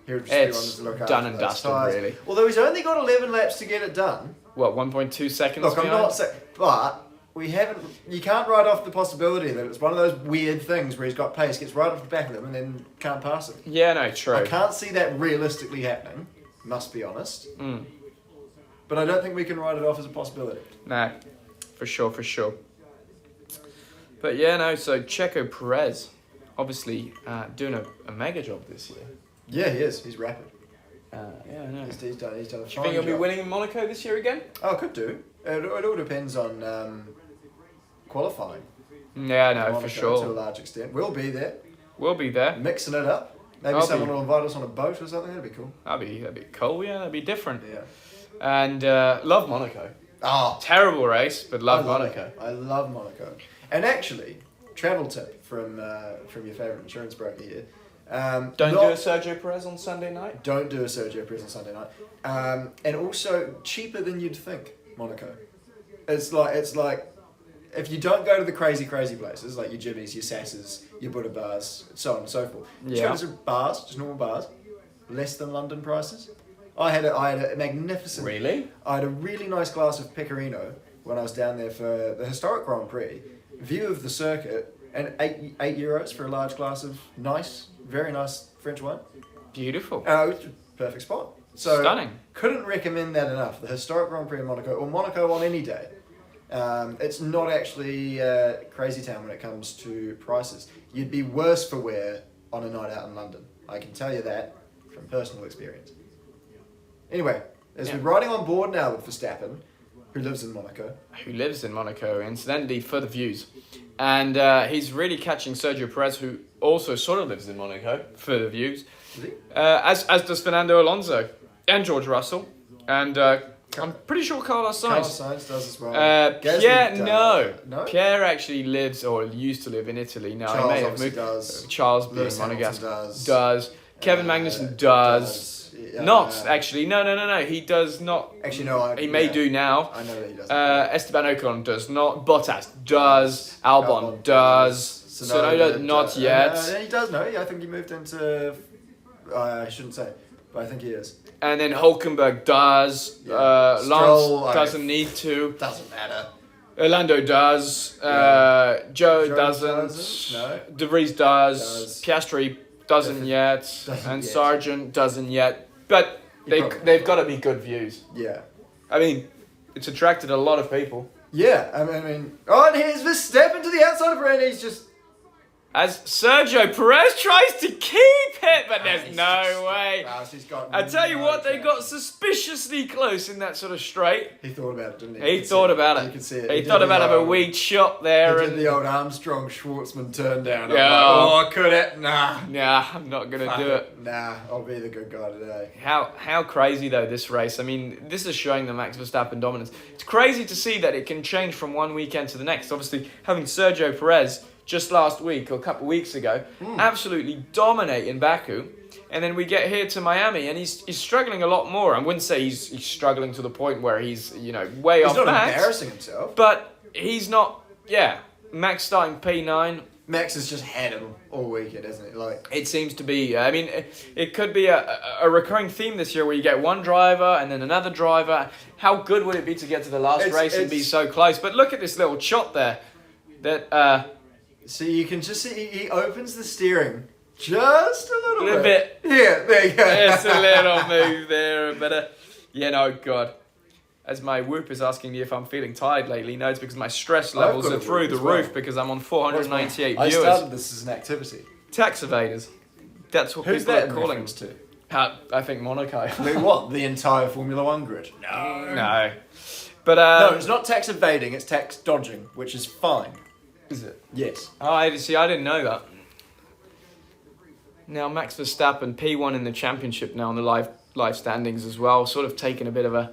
It's done and dusted, really. Although he's only got 11 laps to get it done. What, 1.2 seconds Look, I'm behind? not saying... But we haven't... You can't write off the possibility that it's one of those weird things where he's got pace, gets right off the back of them, and then can't pass it. Yeah, no, true. I can't see that realistically happening, must be honest. Mm. But I don't think we can write it off as a possibility. No, for sure. But yeah, no, so Checo Perez, obviously doing a mega job this year. Yeah, he is. He's rapid. Yeah, I know. He's done a Do you fine think he'll be job. winning in Monaco this year again? Oh, could do. It all depends on qualifying. Yeah, no, Monaco for to a sure. large extent. We'll be there, We'll be there. mixing it up. Maybe I'll someone be. will invite us on a boat or something. That'd be cool. That'd be cool, yeah, that'd be different. Yeah. And love Monaco. Oh, Terrible race, but love Monaco. I love Monaco. And actually, travel tip from your favourite insurance broker here. Don't do a Sergio Perez on Sunday night? Don't do a Sergio Perez on Sunday night. And also cheaper than you'd think, Monaco. It's like if you don't go to the crazy places like your Jimmy's, your Sasses, your Buddha bars, so on and so forth. Yeah. Just go to bars, just normal bars, less than London prices. I had a magnificent. Really? I had a really nice glass of Pecorino when I was down there for the historic Grand Prix. View of the circuit, and €8 for a large glass of very nice French wine. Beautiful. It was a perfect spot. So Stunning. Couldn't recommend that enough. The historic Grand Prix in Monaco, or Monaco on any day. It's not actually crazy town when it comes to prices. You'd be worse for wear on a night out in London. I can tell you that from personal experience. Anyway, as we're riding on board now with Verstappen, who lives in Monaco. Who lives in Monaco, incidentally, for the views. And he's really catching Sergio Perez, who also sort of lives in Monaco, for the views. Is he? As does Fernando Alonso and George Russell. And I'm pretty sure Carlos Sainz. Carlos Sainz does as well. Pierre, Gasly no. Pierre actually lives, or used to live in Italy. Now, Charles he may have obviously moved. does. Charles being Lewis Hamilton Monegasque. does. Kevin Magnussen does. Not, actually. No. He does not. Actually, no. He may do now. I know that he does. Esteban Ocon does not. Bottas does. Albon does. Tsunoda not yet. He does, no. I think he moved into... I shouldn't say, but I think he is. And then Hulkenberg does. Yeah. Lance Stroll, doesn't need to. Doesn't matter. Orlando does. Yeah. Joe doesn't, doesn't. no. De Vries does. Piastri doesn't yet. Doesn't And yet. Sargent doesn't yet. But they've got to be good views. Yeah. I mean, it's attracted a lot of people. Yeah, I mean... Oh, and here's Verstappen to the outside of her, and he's just... As Sergio Perez tries to keep it, but there's no way. She's got I tell you no what, they got chance. suspiciously close in that sort of straight. He thought about it, didn't he? He You could thought see about You it. could see it. He did thought the about having a old- weak shot there. He did And the old Armstrong Schwartzman turn down. Yeah. I'm like, could it? Nah. nah, I'm not gonna Fuck do it. Nah, I'll be the good guy today. How crazy though this race. I mean, this is showing the Max Verstappen dominance. It's crazy to see that it can change from one weekend to the next. Obviously, having Sergio Perez just last week or a couple of weeks ago, absolutely dominate in Baku. And then we get here to Miami and he's struggling a lot more. I wouldn't say he's struggling to the point where he's, way off He's not Max. embarrassing himself. But he's not, Max starting P9. Max has just had him all weekend, hasn't it? Like, It seems to be, I mean, it could be a recurring theme this year where you get one driver and then another driver. How good would it be to get to the last race and be so close? But look at this little shot there. That so you can just see he opens the steering just a little little bit. bit. Yeah, there you go. It's a little move there, but God. as my Whoop is asking me if I'm feeling tired lately. No, it's because my stress I've levels got are a through Whoop the as well. roof because I'm on 498 I viewers. started this as an activity. Tax evaders. That's what Who's people that are in calling reference to? I think Monaco. What? The entire Formula One grid? No. But, No, it's not tax evading, it's tax dodging, which is fine. Is it? Yes. Oh, I didn't know that. Now Max Verstappen P1 in the championship now on the live standings as well, sort of taking a bit of a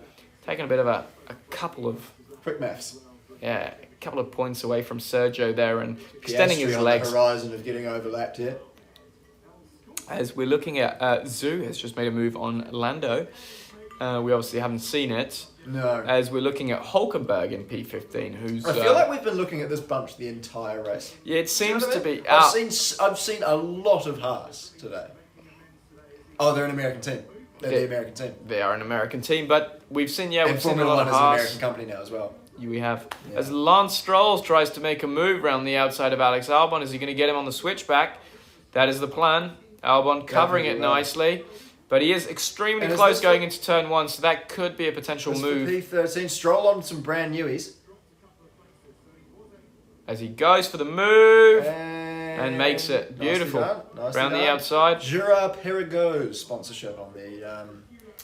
couple of Quick maths. a couple of points away from Sergio there and extending his Piastri on legs. the horizon of getting overlapped here. As we're looking at Zhu has just made a move on Lando. We obviously haven't seen it. No. As we're looking at Hulkenberg in P15, who's I feel like we've been looking at this bunch the entire race. yeah, it seems Do you know to what I mean? be. I've seen a lot of Haas today. Oh, they're an American team. They're the American team. They are an American team, but we've seen And we've seen a Formula lot One of is an Haas. American company now as well. We have. Yeah. As Lance Stroll tries to make a move around the outside of Alex Albon, is he going to get him on the switchback? That is the plan. Albon covering it well. nicely, but he is extremely And is close this going for- into turn one, so that could be a potential This move for P13. Stroll on some brand newies. as he goes for the move And makes it beautiful. Nicely Around done. the outside. Jura Perigo sponsorship on the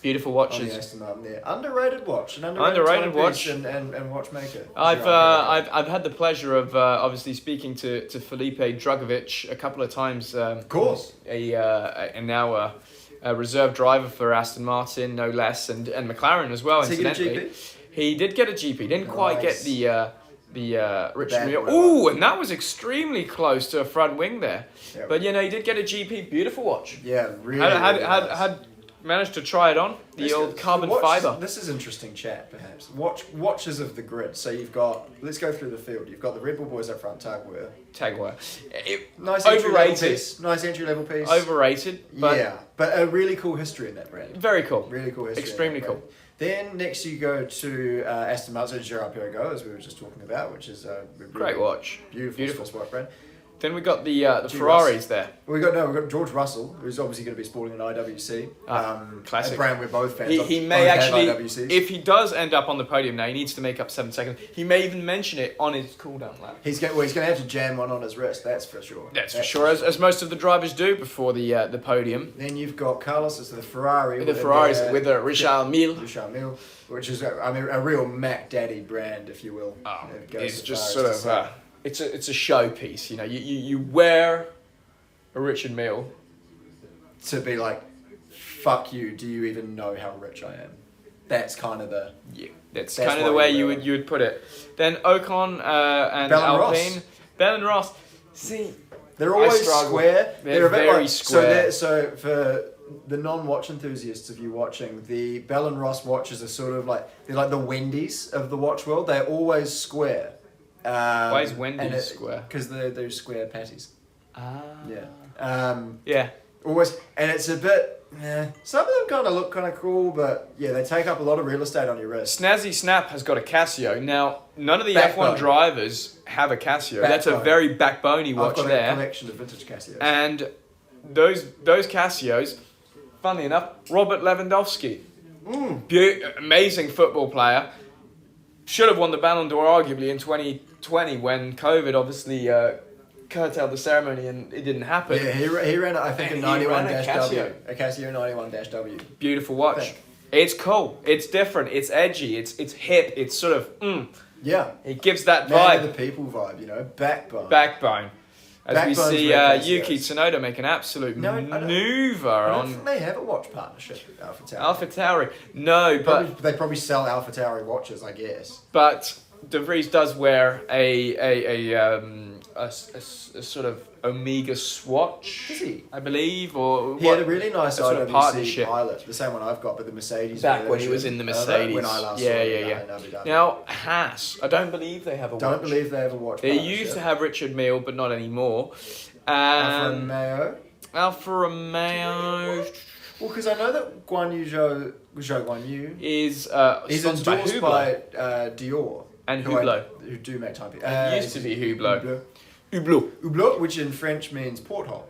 Beautiful on watches. the Aston Martin there. Underrated watch. An Underrated timepiece watch. and watchmaker. I've Jura I've had the pleasure of obviously speaking to Felipe Drugovich a couple of times. Of course. And now a reserve driver for Aston Martin, no less, and McLaren as well. Did he get a Incidentally, GP? he did get a GP. Didn't quite get Nice. the Richard Bad Mille. weather. Ooh, and that was extremely close to a front wing there. Yep. But he did get a GP. Beautiful watch. Yeah, really. Had really nice. had managed to try it on the This old is- carbon watch- fiber. This is interesting chat, perhaps. Watches of the grid. So you've got. Let's go through the field. You've got the Red Bull boys up front. Tagware. Tagwire. Nice entry level Overrated. piece. Nice entry level piece. Overrated, but Yeah, but a really cool history in that brand. very cool. Really cool history. in Extremely that brand. cool. Then next you go to Aston Martin, Gerard Perigo, as we were just talking about, which is a really Great watch. beautiful Swiss brand. Then we got the G. Ferraris there. We've got George Russell, who's obviously going to be sporting an IWC. Classic. A brand we're both fans of. He may Both have actually, IWCs. if he does end up on the podium now, he needs to make up 7 seconds. He may even mention it on his cooldown lap. He's going to have to jam one on his wrist, that's for sure. That's for sure, as most of the drivers do before the podium. Then you've got Carlos, it's the Ferrari. With the Ferraris, with the Richard Mille. Richard Mille, which is a real Mac Daddy brand, if you will. Oh, It goes it's as just far sort as of to say. it's a showpiece. You wear a Richard Mille. To be like, fuck you, do you even know how rich I am? That's kind of the... Yeah, that's That's kind of the what way you you would put it. Then Ocon and Bell and Alpine, Ross. Bell and Ross. See, They're I always struggle. square. They're a bit very like, square. So for the non-watch enthusiasts of you watching, the Bell and Ross watches are sort of like, they're like the Wendy's of the watch world. They're always square. Why is Wendy's square? Because they're square patties. Ah. Yeah. Yeah. Always, and it's a bit. Some of them kind of look kind of cool, but yeah, they take up a lot of real estate on your wrist. Snazzy Snap has got a Casio. Now, none of the Backbone. F1 drivers have a Casio. That's a Backbone. very backboney watch I've got a there. collection of vintage Casios. And those Casios, funnily enough, Robert Lewandowski, amazing football player, should have won the Ballon d'Or arguably in 2020 when COVID obviously curtailed the ceremony and it didn't happen. Yeah, he ran, I think, And a he ran a 91-W. A Casio 91-W. Beautiful watch. Think. It's cool. It's different. It's edgy. It's hip. It's sort of Yeah. It gives that Man of vibe. the people vibe, you know, backbone. Backbone. As we Backbone's see where it Yuki goes. Tsunoda make an absolute No, I don't- maneuver I don't on think they have a watch partnership with Alpha Tauri. Alpha Tauri. No, but They probably sell Alpha Tauri watches, I guess. De Vries does wear a sort of Omega Swatch. Does he? I believe, or He had a really nice sort of IWC partnership. pilot, the same one I've got, but the Mercedes Back when he version was in the of it, Mercedes. When I last saw Yeah. it in Abu Dhabi. Now Haas, I don't believe they have a Don't watch. believe they have a watch They partnership. used to have Richard Mille, but not anymore. Alfa Romeo. Alfa Romeo Well, because I know that Zhou Guan Yu is is sponsored by endorsed Hublot. by Dior. And who Hublot. who do make timepieces. It used to be Hublot. Hublot. Hublot, which in French means porthole.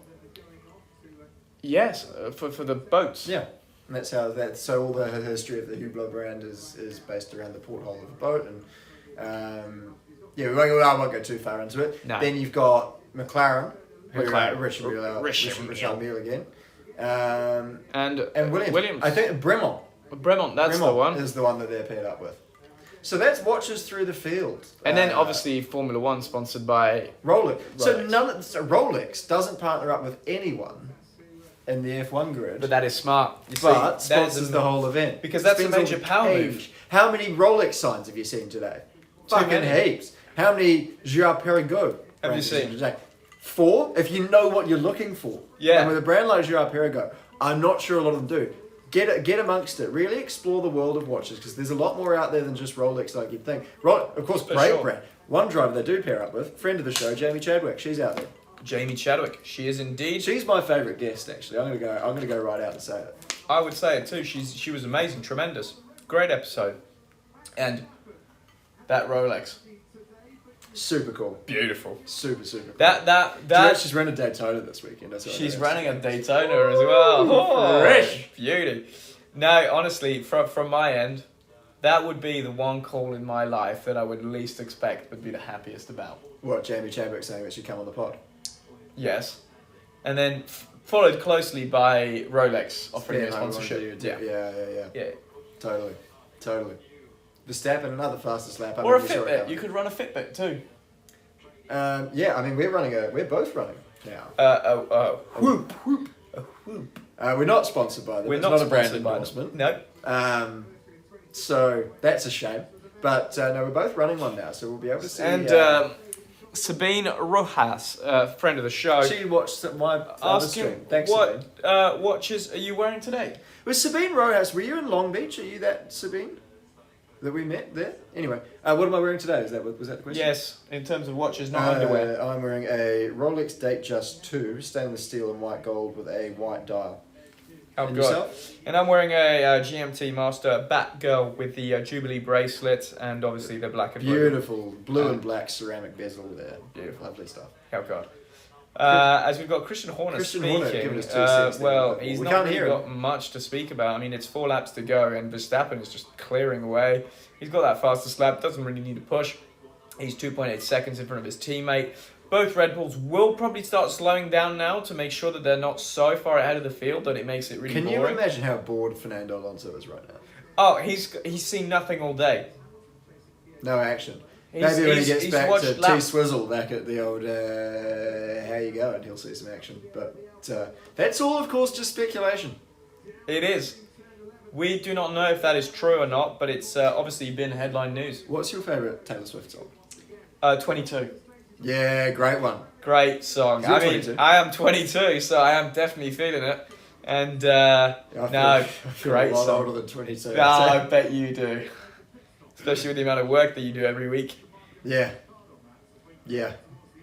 Yes, for the boats. Yeah. And that's how so all the history of the Hublot brand is based around the porthole of a boat, and I won't go too far into it. No. Then you've got McLaren, Richard Mille again, and Williams. I think Bremont that's the one. is the one that they're paired up with. So that's watches through the field. And then obviously Formula One sponsored by Rolex. So Rolex doesn't partner up with anyone in the F1 grid. But that is smart. You But see, sponsors the whole event. Because that's a Spends major all the power cash. move. How many Rolex signs have you seen today? Too Fucking many. heaps. How many Girard-Perregaux Have you brands seen? today? 4, if you know what you're looking for. Yeah. And with a brand like Girard-Perregaux, I'm not sure a lot of them do. Get amongst it. Really explore the world of watches, because there's a lot more out there than just Rolex like you'd think. Of course, For great sure. brand. One driver they do pair up with, friend of the show, Jamie Chadwick. She's out there. Jamie Chadwick. She is indeed. She's my favourite guest, actually. I'm gonna go right out and say it. I would say it too. She was amazing, tremendous, great episode, and that Rolex, Super cool. beautiful. Super cool. That She's running Daytona this weekend. That's what I she's heard. running a Daytona as well. Oh, Fresh. beauty. No, honestly, from my end, that would be the one call in my life that I would least expect, but be the happiest about. What, Jamie Chadwick saying that she'd come on the pod? Yes, and then followed closely by Rolex offering me a Yeah, no, we sponsorship. wanna do- yeah. Yeah. Totally. Verstappen, another fastest lap. Or a Fitbit. You could run a Fitbit too. Yeah, I mean, we're both running now. Whoop. We're not sponsored by them. We're It's not not a brand sponsored by them. endorsement. No. So that's a shame. But no, we're both running one now, so we'll be able to see. And Sabine Rojas, friend of the show, she watched my other asked him stream. Thanks, Sabine. what watches are you wearing today? Was Sabine Rojas, were you in Long Beach? Are you that Sabine that we met there? Anyway, what am I wearing today? Was that the question? Yes, in terms of watches, not underwear. I'm wearing a Rolex Datejust 2, stainless steel and white gold with a white dial. Oh, And God. yourself? And I'm wearing a GMT Master Batgirl with the Jubilee bracelet and obviously the black and blue. Beautiful blue and black ceramic bezel there. Beautiful. Lovely stuff. Oh, God. As we've got Christian Horner Horner speaking, giving us 2 cents there. well, he's We not can't really hear him. got much to speak about. I mean, it's 4 laps to go, and Verstappen is just clearing away. He's got that fastest lap, doesn't really need a push. He's 2.8 seconds in front of his teammate. Both Red Bulls will probably start slowing down now to make sure that they're not so far ahead of the field that it makes it really Can you boring. imagine how bored Fernando Alonso is right now? Oh, he's seen nothing all day. No action. He's- Maybe when he he's- gets he's back watched to laps. T-Swizzle back at the old how you going, he'll see some action. But that's all, of course, just speculation. It is. We do not know if that is true or not, but it's obviously been headline news. What's your favourite Taylor Swift song? 22. Yeah, great one. Great song. You're I mean, 22. I am 22, so I am definitely feeling it. And I feel great a lot song. older than 22. No, I bet you do. Especially with the amount of work that you do every week. Yeah.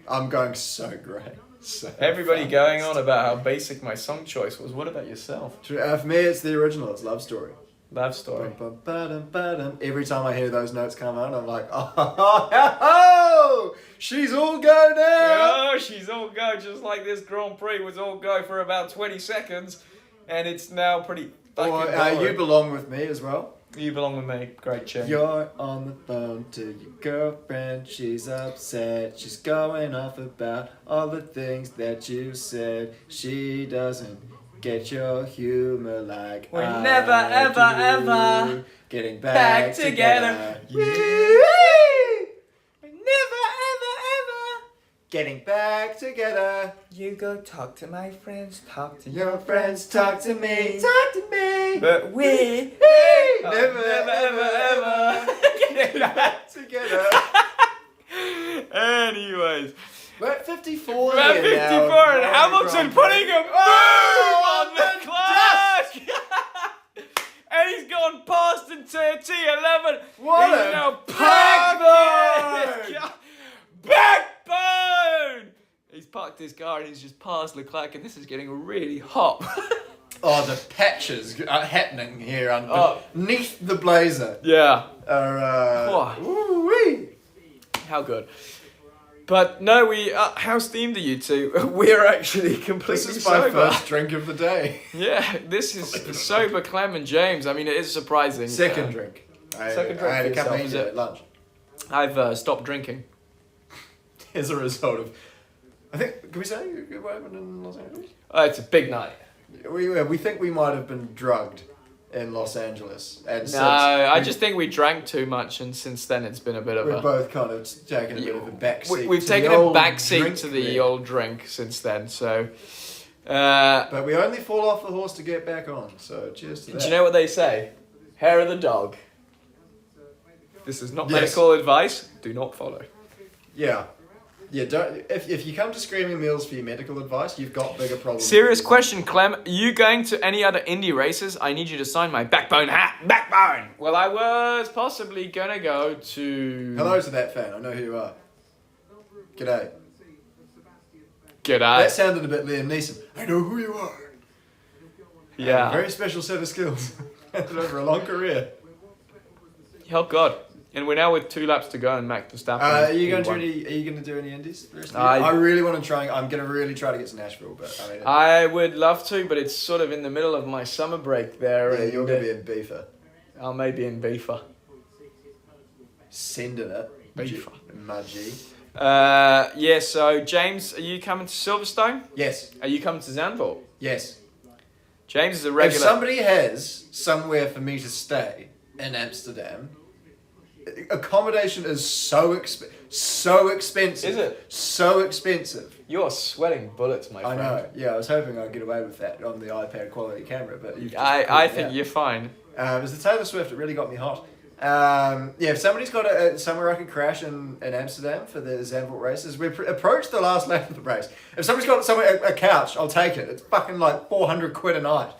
I'm going so great. So Everybody fast. going on about how basic my song choice was. What about yourself? For me, it's the original. It's Love Story. Love story. Bum, bum, ba-dum, ba-dum. Every time I hear those notes come out, I'm like, oh, she's all go now. Oh, she's all go, just like this Grand Prix was all go for about 20 seconds, and it's now pretty fucking Or boring. You Belong With Me as well. You belong with me. Great tune. You're on the phone to your girlfriend, she's upset, she's going off about all the things that you said. She doesn't get your humor like We're I never, ever, do. ever getting back back together. together. Never, ever, ever. Getting back together. You go talk to my friends, talk to Your friends talk to me, talk to me. But we never, ever. getting back together. Anyways, We're at 54 we're at here 54 now. and Hamilton putting a move Oh, on the clock. And he's gone past into T11. What he's a now backbone! Backbone! He's parked his car and he's just passed Leclerc, and this is getting really hot. Oh, the patches are happening here Oh. underneath the blazer. Yeah. Are, Whoa. ooh-wee. How good. But no, how steamed are you two? We're actually completely This is my sober. first drink of the day. Yeah, this is sober Clem and James. I mean, it is surprising. Second drink. Second drink I had for a couple yourself, is it? at lunch. I've stopped drinking. As a result of, I think, can we say what happened in Los Angeles? It's a big night. We think we might have been drugged in Los Angeles. And No, I just think we drank too much, and since then it's been a bit of we're a... both kind of taken a bit of a backseat. We've to taken the a old backseat drink to the there. old drink since then, so... But we only fall off the horse to get back on, so cheers to that. Do you know what they say? Hair of the dog. This is not Yes. medical advice. Do not follow. Yeah. Yeah, don't. If you come to Screaming Meals for your medical advice, you've got bigger problems. Serious question, Clem. Are you going to any other indie races? I need you to sign my backbone hat. Backbone! Well, I was possibly gonna go to... Hello to that fan. I know who you are. G'day. G'day. That sounded a bit Liam Neeson. I know who you are. Yeah. A very special set of skills. Over a long career. Oh, God. And we're now with 2 laps to go and Max Verstappen. Are you going to P1. do any? Are you going to do any indies? The rest of the year? I really want to try. I'm going to really try to get to Nashville, but I mean, I would love to, but it's sort of in the middle of my summer break there. yeah, and you're going to be in Beefer, I'll maybe in Beefer. sending it. Beefer. My G. Yeah, so James, are you coming to Silverstone? Yes. Are you coming to Zandvoort? Yes. James is a If regular... somebody has somewhere for me to stay in Amsterdam, accommodation is so expensive. Is it? So expensive. You're sweating bullets, my I friend. know. Yeah, I was hoping I'd get away with that on the iPad quality camera, but you've just I pulled it think out. you're fine. It was the Taylor Swift. It really got me hot. Yeah, if somebody's got somewhere I can crash in Amsterdam for the Zandvoort races, we approached the last lap of the race. If somebody's got somewhere a couch, I'll take it. It's fucking like 400 quid a night.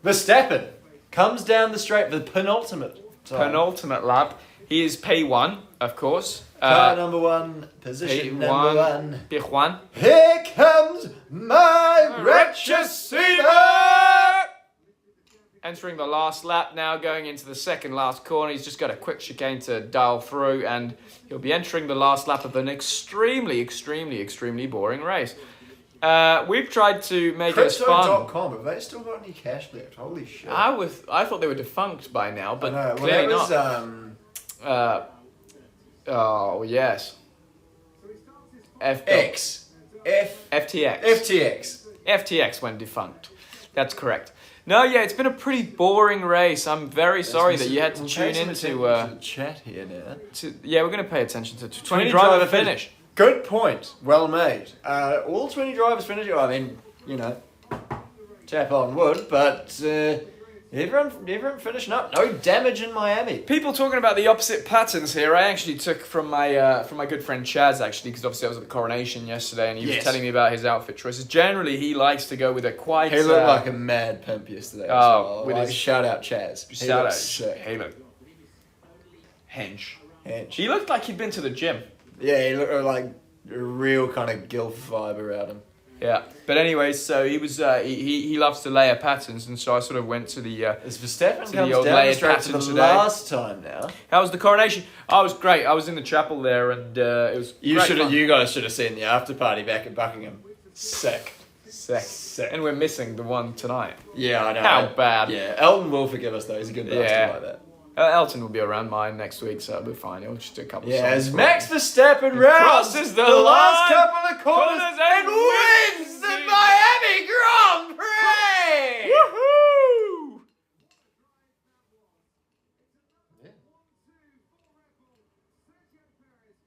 Verstappen comes down the straight for the penultimate time. Penultimate lap. He is P1, of course. Car number 1, position number 1. P1. Here comes my receiver! Entering the last lap now, going into the second last corner. He's just got a quick chicane to dial through, and he'll be entering the last lap of an extremely, extremely, extremely boring race. We've tried to make it as fun. Crypto.com, have they still got any cash left? Holy shit. I thought they were defunct by now, but I know. clearly Well, that not. was, Oh, yes. FTX. FTX went defunct. That's correct. No, yeah, it's been a pretty boring race. I'm very sorry that you had to tune into... the chat here now. Yeah, we're going to pay attention to 20 20 driver driver finish. Good point. Well made. All 20 drivers finished. I mean, you know, tap on wood, but everyone finishing up. No damage in Miami. People talking about the opposite patterns here. I actually took from my good friend Chaz, actually, because obviously I was at the coronation yesterday, and he was Yes. telling me about his outfit choices. Generally, he likes to go with a quite... He looked like a mad pimp yesterday. Oh, with with his- shout out Chaz. He Shout looked out. sick. Hey, look. Hench. Hench. He looked like he'd been to the gym. Yeah, he looked like a real kind of gilf vibe around him. Yeah, but anyway, so he was he loves to layer patterns, and so I sort of went to the. As Verstappen To the comes old down the layered straight for the pattern today. last time now. How was the coronation? Oh, it was great. I was in the chapel there, and it was great fun. You guys should have seen the after party back at Buckingham. Sick. Sick. And we're missing the one tonight. Yeah, I know. How bad? Yeah, Elton will forgive us though. He's a good bastard Yeah. like that. Elton will be around mine next week, so it'll be fine. He'll just do a couple of Yeah, songs. as Max Verstappen rounds crosses the last line, couple of corners and wins the Miami Grand Prix! Woohoo!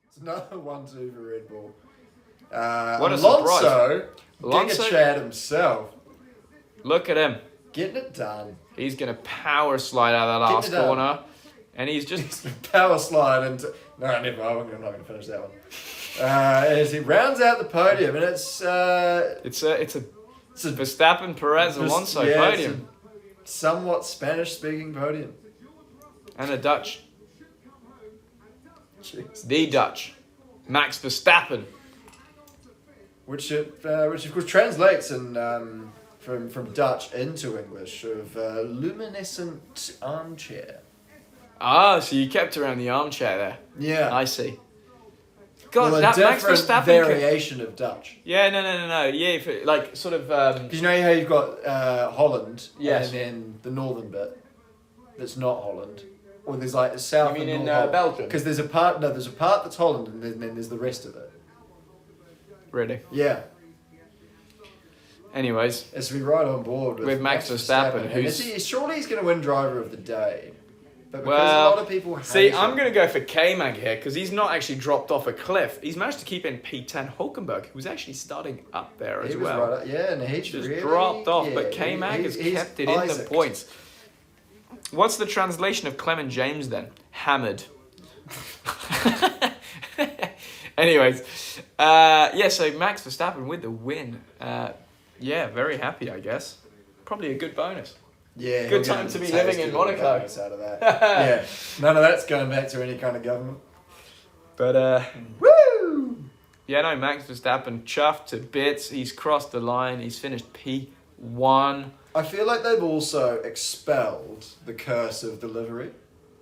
It's another 1-2 for Red Bull. What a Alonso, Alonso- Giga Chad himself, Look at him. getting it done. He's going to power slide out of that last Getting it done. corner. And he's just... Power slide into... No, never. I'm not going to finish that one. As he rounds out the podium, and it's a It's a Verstappen, Perez, Alonso it's podium. a somewhat Spanish-speaking podium. And a Dutch. Jeez. The Dutch. Max Verstappen. Which of course translates in from Dutch into English of luminescent armchair. Ah, so you kept around the armchair there. Yeah. I see. God, well, a that Max different Verstappen variation of Dutch. Yeah, no. Yeah, if it, like sort of. Because you know how you've got Holland, Yes. and then the northern bit that's not Holland, or there's like a south. You mean and in north Holland. Belgium? Because there's a part. No, there's a part that's Holland, and then there's the rest of it. Really. Yeah. Anyways, It's to be right on board with Max Verstappen, And who's- surely he's going to win driver of the day. But because well, a lot of people hate see, him, I'm going to go for K-Mag here because he's not actually dropped off a cliff. He's managed to keep in P10 Hulkenberg, who's actually starting up there as he was well. right up, yeah, and he Just really, dropped off, yeah, but K-Mag has he's kept it in the Isaac'd. points. What's the translation of Clem James then? Hammered. Anyways, so Max Verstappen with the win. Yeah, very happy, I guess. Probably a good bonus. Yeah, Good he'll time get to be a living tasty in little Monaco. bonus out of that. Yeah, none of that's going back to any kind of government. But, Woo! yeah, no, Max Verstappen chuffed to bits. He's crossed the line. He's finished P1. I feel like they've also expelled the curse of delivery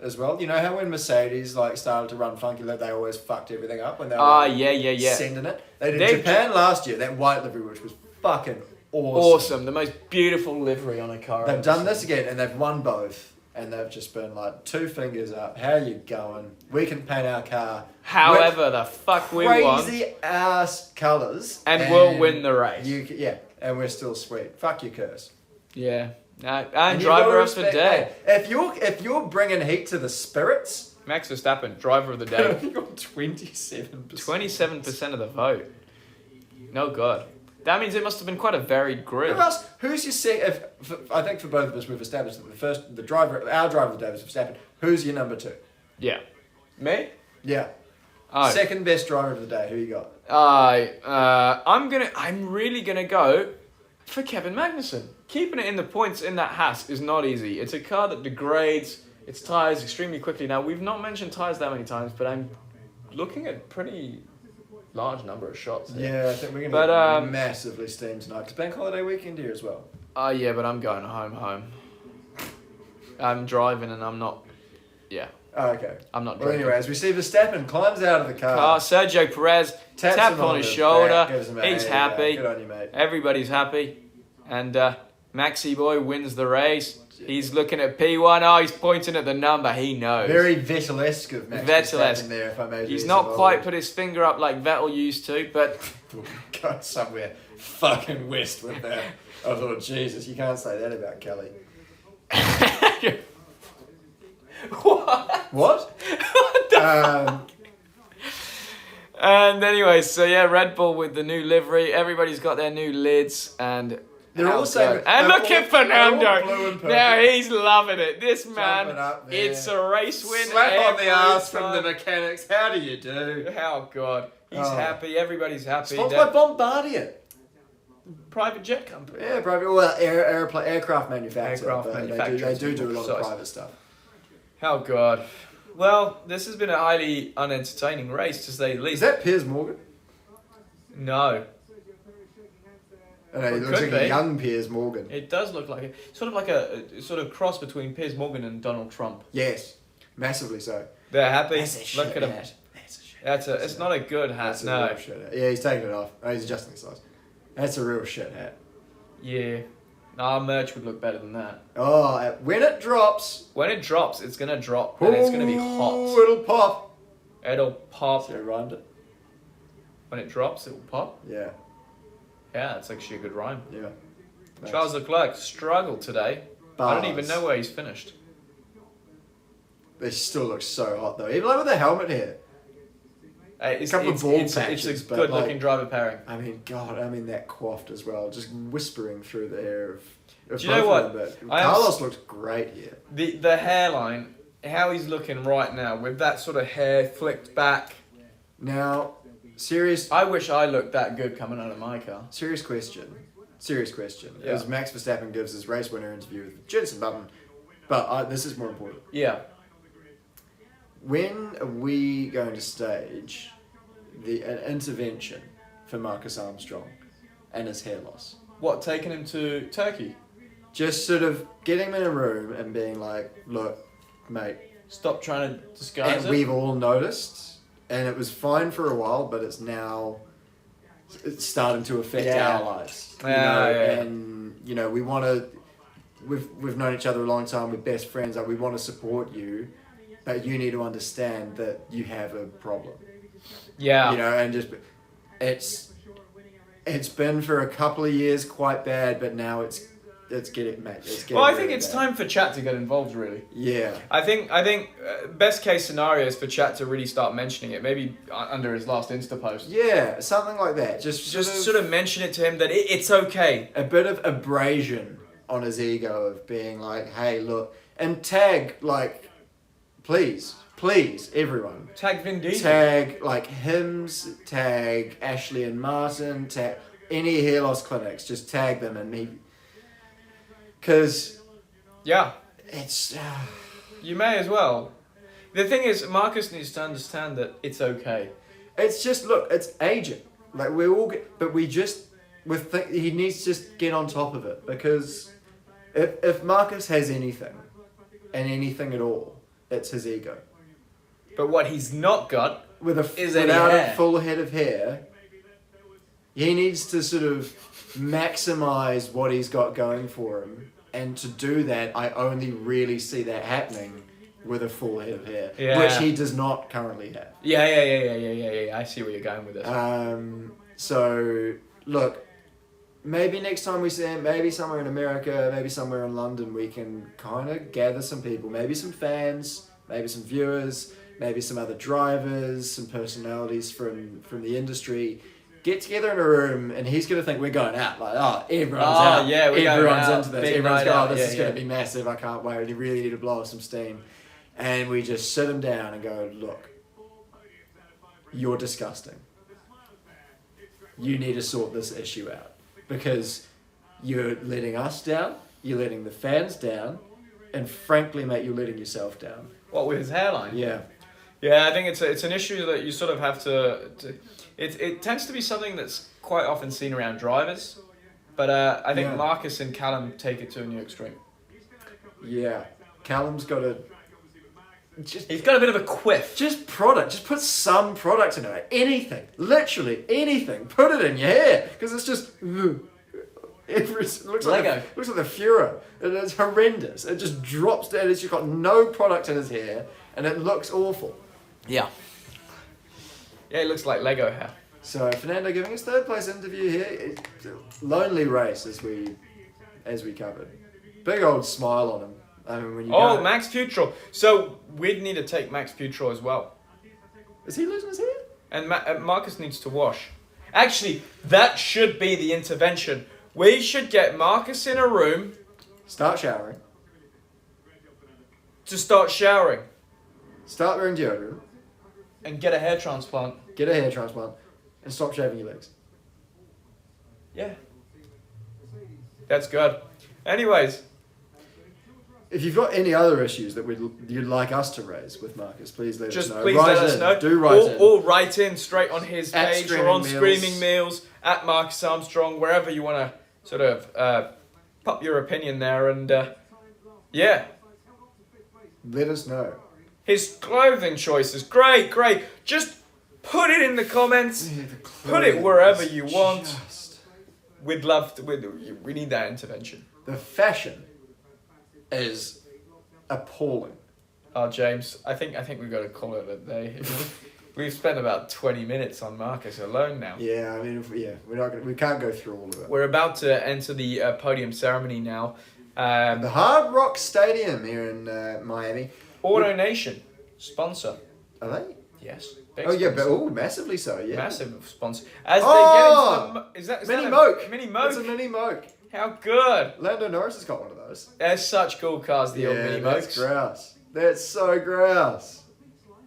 as well. You know how when Mercedes like started to run funky, like they always fucked everything up when they were Yeah. sending it. They did They've Japan last year, that white livery, which was fucking Awesome. The most beautiful livery on a car. They've done this again and they've won both. And they've just been like, 2 fingers up. How you going? We can paint our car however the fuck we want. crazy ass colours. And we'll win the race. And we're still sweet. Fuck your curse. Yeah. And you've driver gotta of the respect day. that. If you're bringing heat to the spirits, Max Verstappen, driver of the day. you got 27%. 27% of the vote. No God. That means it must have been quite a varied grid. Who else? Who's your second? I think for both of us, we've established that our driver of the day was Verstappen. Who's your number 2? Yeah. Me? Yeah. Oh. Second best driver of the day. Who you got? I'm really gonna go for Kevin Magnussen. Keeping it in the points in that Haas is not easy. It's a car that degrades its tyres extremely quickly. Now, we've not mentioned tyres that many times, but I'm looking at pretty large number of shots here. Yeah, I think we're going to be massively steamed tonight. Because bank holiday weekend here as well. Yeah, but I'm going home. I'm driving and I'm not... Yeah. Oh, okay. I'm not Well, drinking. anyway, as we see Verstappen climbs out of the car. Sergio Perez tap him on his back, shoulder. gives him a He's hey, happy. Good on you, mate. Everybody's happy. And Maxi boy wins the race. He's looking at P1. Oh, he's pointing at the number. He knows. Very Vettel-esque of Max Verstappen there, if I may He's use not the quite word. put his finger up like Vettel used to, but... Go somewhere fucking west with that. I thought, Jesus, you can't say that about Kelly. What? What? And anyway, so yeah, Red Bull with the new livery. Everybody's got their new lids, and They're all saying- And they're look all- at Fernando. they're all blue and purple. Now he's loving it. This Jumping man, up there. it's a race win. Slap on the every ass from the time. mechanics. How do you do? Oh God, he's Oh. happy. Everybody's happy. Sponsored by Bombardier. Private jet company. Yeah, private. Well, aircraft manufacturer. Aircraft but manufacturer, They do a lot of precise. private stuff. Oh God. Well, this has been a highly unentertaining race, to say the least. Is that Piers Morgan? No, I know, he It looks could like be. a young Piers Morgan. it does look like it. Sort of like a sort of cross between Piers Morgan and Donald Trump. Yes, massively so. They're happy. That's a shit Look at him. hat. That's a shit That's hat. it's not a good hat. That's a No. real shit hat. Yeah, he's taking it off. Oh, he's adjusting the size. That's a real shit hat. Yeah. Our merch would look better than that. Oh, when it drops, When it drops, it's gonna drop and it's gonna be ooh, hot. it'll pop. It'll pop. See how I rhymed it? When it drops, it will pop. Yeah, Yeah, that's actually a good rhyme. yeah. Nice. Charles Leclerc struggled today. I don't even Bars. know where he's finished. They still look so hot though. Even like with the helmet here. It's, Couple of it's, bald it's, patches, it's a but, good-looking like, driver pairing. I mean, God, that coiffed as well, just whispering through the air of Do you know both what? of them, but I am Carlos looks great here. The hairline, how he's looking right now with that sort of hair flicked back. Now, serious I wish I looked that good coming out of my car. question. Yeah. As Max Verstappen gives his race winner interview with Jensen Button, but this is more important. Yeah. When are we going to stage an intervention for Marcus Armstrong and his hair loss? What, taking him to Turkey? Just sort of getting him in a room and being like, look, mate, Stop trying to disguise and it? we've all noticed and it was fine for a while, but it's starting to affect Yeah. our lives. Yeah. And we want to. We've known each other a long time. We're best friends. Like, we want to support you, but you need to understand that you have a problem. Yeah. And just it's been for a couple of years quite bad, but now it's getting Well, I think really it's bad. time for chat to get involved, really. Yeah. I think best case scenario is for chat to really start mentioning it, maybe under his last Insta post. Yeah, something like that. Just Sort of mention it to him that it's okay. a bit of abrasion on his ego of being like, hey, look, and tag, like, please, everyone. Tag Vin Diesel. Tag, like, Hims, tag Ashley and Martin, tag any hair loss clinics, just tag them and me. Because Yeah, it's... you may as well. The thing is, Marcus needs to understand that it's okay. It's just, look, it's aging. Like, we all get... But we just... he needs to just get on top of it. Because if Marcus has anything, and anything at all, it's his ego. But what he's not got is any without hair. a full head of hair, he needs to sort of maximize what he's got going for him. And to do that, I only really see that happening with a full head of hair, Yeah. which he does not currently have. Yeah. I see where you're going with this. So, look, maybe next time we see him, maybe somewhere in America, maybe somewhere in London, we can kind of gather some people, maybe some fans, maybe some viewers, maybe some other drivers, some personalities from the industry, get together in a room, and he's going to think we're going out. Like, everyone's out. Yeah, we're going everyone's out. into this. Big Everyone's night going, out. this is Yeah, going to be massive. I can't wait. You really need to blow off some steam. And we just sit him down and go, look, you're disgusting. You need to sort this issue out. Because you're letting us down, you're letting the fans down, and frankly, mate, you're letting yourself down. What, with his hairline? Yeah. Yeah, I think it's an issue that you sort of have to it tends to be something that's quite often seen around drivers, but I think Yeah. Marcus and Callum take it to a new extreme. Yeah. Callum's got to... He's got a bit of a quiff. Just product. Just put some product in it. Anything. Literally anything. Put it in your hair. Because it's just... It looks like Lego. looks like the Furor. It's horrendous. It just drops down. It's just got no product in his hair. And it looks awful. Yeah. Yeah, it looks like Lego hair. So Fernando giving his third place interview here. It's a lonely race as we covered. Big old smile on him. I mean, when you go, Max Futrell. So we'd need to take Max Futrell as well. is he losing his hair? And Marcus needs to wash. Actually, that should be the intervention. We should get Marcus in a room Start showering. to start showering Start wearing deodorant. and get a hair transplant. Get a hair transplant. And stop shaving your legs. Yeah. That's good. Anyways, If you've got any other issues that you'd like us to raise with Marcus, please let just us know. please Write let us in. know. Do write in. Or write in straight on his At page or Screaming on Meals. Screaming Meals, at Marcus Armstrong, wherever you want to sort of pop your opinion there. And yeah, Let us know. his clothing choices, great. Just put it in the comments. Put it wherever you want. Just- We'd love to. We need that intervention. The fashion is appalling. Oh, James, I think we've got to call it a day. We've spent about 20 minutes on Marcus alone now. Yeah, I mean, we can't go through all of it. We're about to enter the podium ceremony now. The Hard Rock Stadium here in Miami. Auto Nation, sponsor. Are they? Yes. Big Oh yeah, but sponsor. massively so. Yeah. Massive sponsor. As Oh! they get into the... Is Mini that Moke. a Mini It's a Moke? Mini Moke. How good. Lando Norris has got one of those. They're such cool cars, the old Mini that's Mokes. grouse. That's so grouse.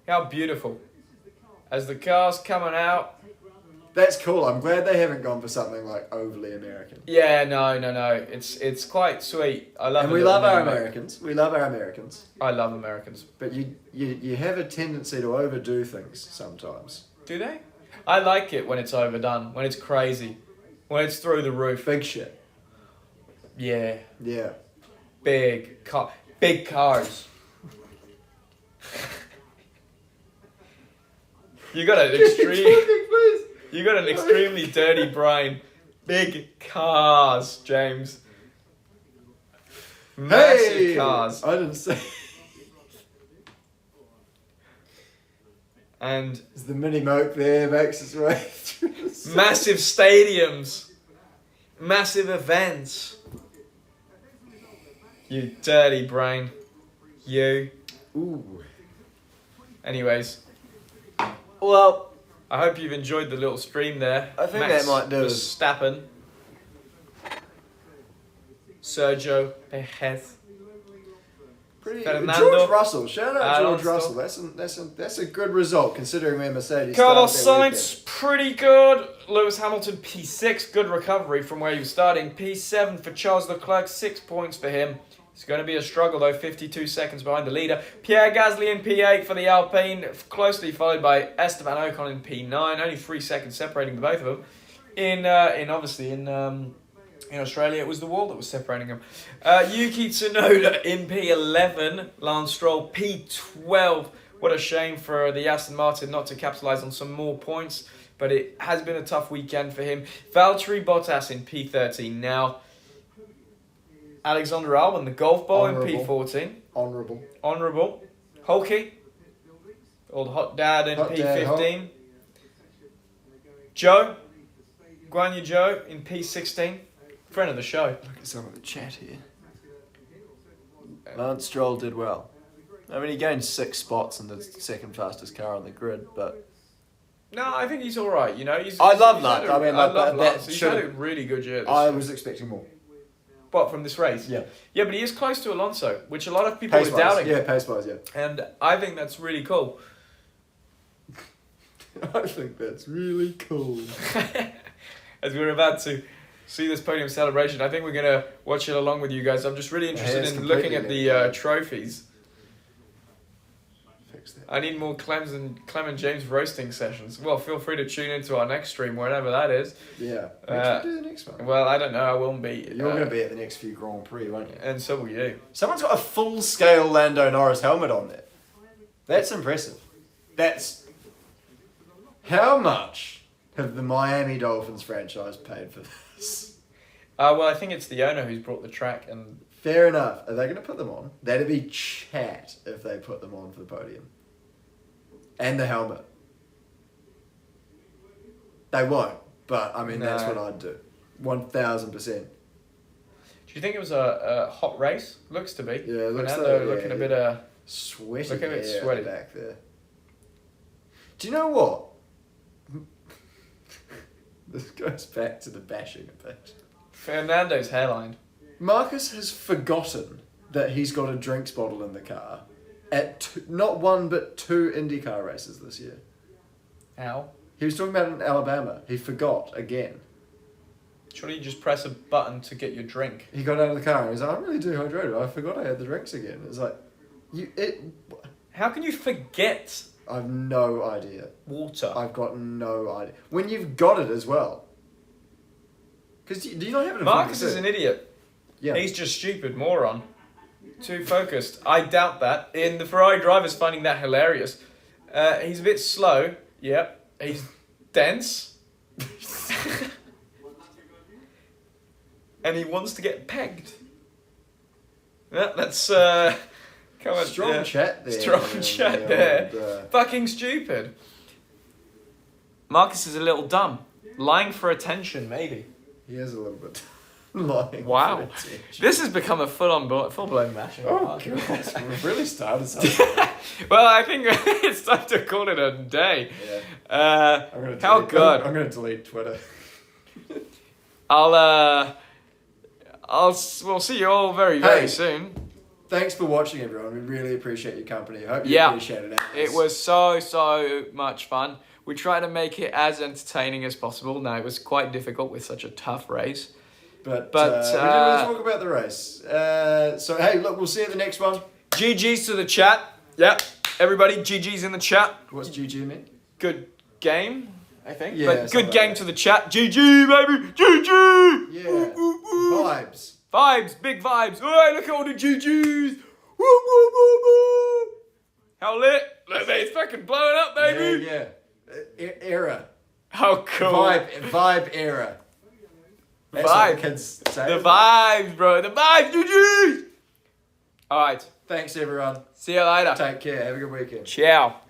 How beautiful. As the car's coming out. That's cool. I'm glad they haven't gone for something like overly American. Yeah, no. It's quite sweet. I love And a we little love our Mini Moke. Americans. We love our Americans. I love Americans. But you have a tendency to overdo things sometimes. Do they? I like it when it's overdone, when it's crazy, when it's through the roof. Big shit. Yeah, Yeah. big cars. You got an extremely dirty brain. Big cars, James. Massive cars. I didn't say. And Is the mini moke there makes its way through the massive stadiums. Massive events. You dirty brain. You. Ooh. Anyways, Well, I hope you've enjoyed the little stream there. I think Max that might do it. Verstappen. Sergio Perez. pretty. Fernando George Russell. Shout out George Alonso. Russell. That's a good result considering where Mercedes. Carlos started their Sainz, pretty good. Lewis Hamilton, P6, good recovery from where he was starting. P7 for Charles Leclerc, 6 points for him. It's going to be a struggle though, 52 seconds behind the leader. Pierre Gasly in P8 for the Alpine, closely followed by Esteban Ocon in P9, only 3 seconds separating the both of them. In Australia, it was the wall that was separating them. Yuki Tsunoda in P11, Lance Stroll P12. What a shame for the Aston Martin not to capitalise on some more points, but it has been a tough weekend for him. Valtteri Bottas in P13 now. Alexander Albon, the golf ball in P14. Honourable. Hulky, old hot dad in P15. Joe, Guan Yu Zhou in P16. Friend of the show. Look at some of the chat here. Lance Stroll did well. I mean, he gained 6 spots in the second fastest car on the grid, but No, I think he's all right. You know, I love that. I mean, I like, love that Lance. He's should had have- a really good year. This I year. was expecting more. What, from this race? Yeah. Yeah, but he is close to Alonso, which a lot of people were Pace-wise, doubting. yeah, pace-wise, yeah. And I think that's really cool. I think that's really cool. As we're about to see this podium celebration, I think we're going to watch it along with you guys. I'm just really interested it's in looking at completely the lit. trophies. Fix that. I need more Clem and James roasting sessions. Well, feel free to tune into our next stream, wherever that is. Yeah. Uh, do the next one. Well, I don't know. I won't be. You're going to be at the next few Grand Prix, won't you? And so will you. Someone's got a full-scale Lando Norris helmet on there. That's impressive. That's... How much have the Miami Dolphins franchise paid for this? Well, I think it's the owner who's brought the track, and Fair enough. Are they going to put them on? That'd be chat if they put them on for the podium. And the helmet. They won't, but I mean, that's No. what I'd do. 1,000%. do you think it was a hot race? Looks to be. Yeah, it looks Fernando like- looking yeah, a bit Sweaty Look at it hair sweaty. back there. Do you know what? This goes back to the bashing a bit. Fernando's hairline. Marcus has forgotten that he's got a drinks bottle in the car at not 1 but 2 IndyCar races this year. How? He was talking about it in Alabama. He forgot again. Surely you just press a button to get your drink. He got out of the car and he's like, I'm really dehydrated. I forgot I had the drinks again. It's like, How can you forget I've no idea. water? I've got no idea. When you've got it as well. Because do you not have it in Marcus front is of an you? idiot. Yeah. He's just stupid, moron. Too focused. I doubt that. In the Ferrari driver's finding that hilarious. He's a bit slow. Yep. He's dense. And he wants to get pegged. Yeah, that's come on. Strong yeah. chat there. Strong chat there. Fucking stupid. Marcus is a little dumb. Lying for attention, maybe. He is a little bit lying. Wow. for attention. This has become a full-blown mashing. Oh, God. We've really started something. Well, I think it's time to call it a day. Yeah. How good. I'm going to delete Twitter. We'll see you all very, very soon. Thanks for watching, everyone. We really appreciate your company. I hope you Yeah. appreciate it. It was so much fun. We tried to make it as entertaining as possible. Now, it was quite difficult with such a tough race. But But, we didn't really talk about the race. So, hey, look, we'll see you at the next one. GG's to the chat. Yep. Everybody, GG's in the chat. What's GG mean? Good game, I think. Yeah, But something good game like to the chat. GG, baby. GG. Yeah. Ooh, ooh, ooh. Vibes. Vibes, big vibes. Alright, look at all the GGs. Woo, woo, woo, woo. How lit? Look, mate, it's fucking blowing up, baby. Yeah. Era. Oh, cool. Vibe era. That's what the kids say. The vibes, bro. The vibes, GG! Alright. Thanks, everyone. See you later. Take care. Have a good weekend. Ciao.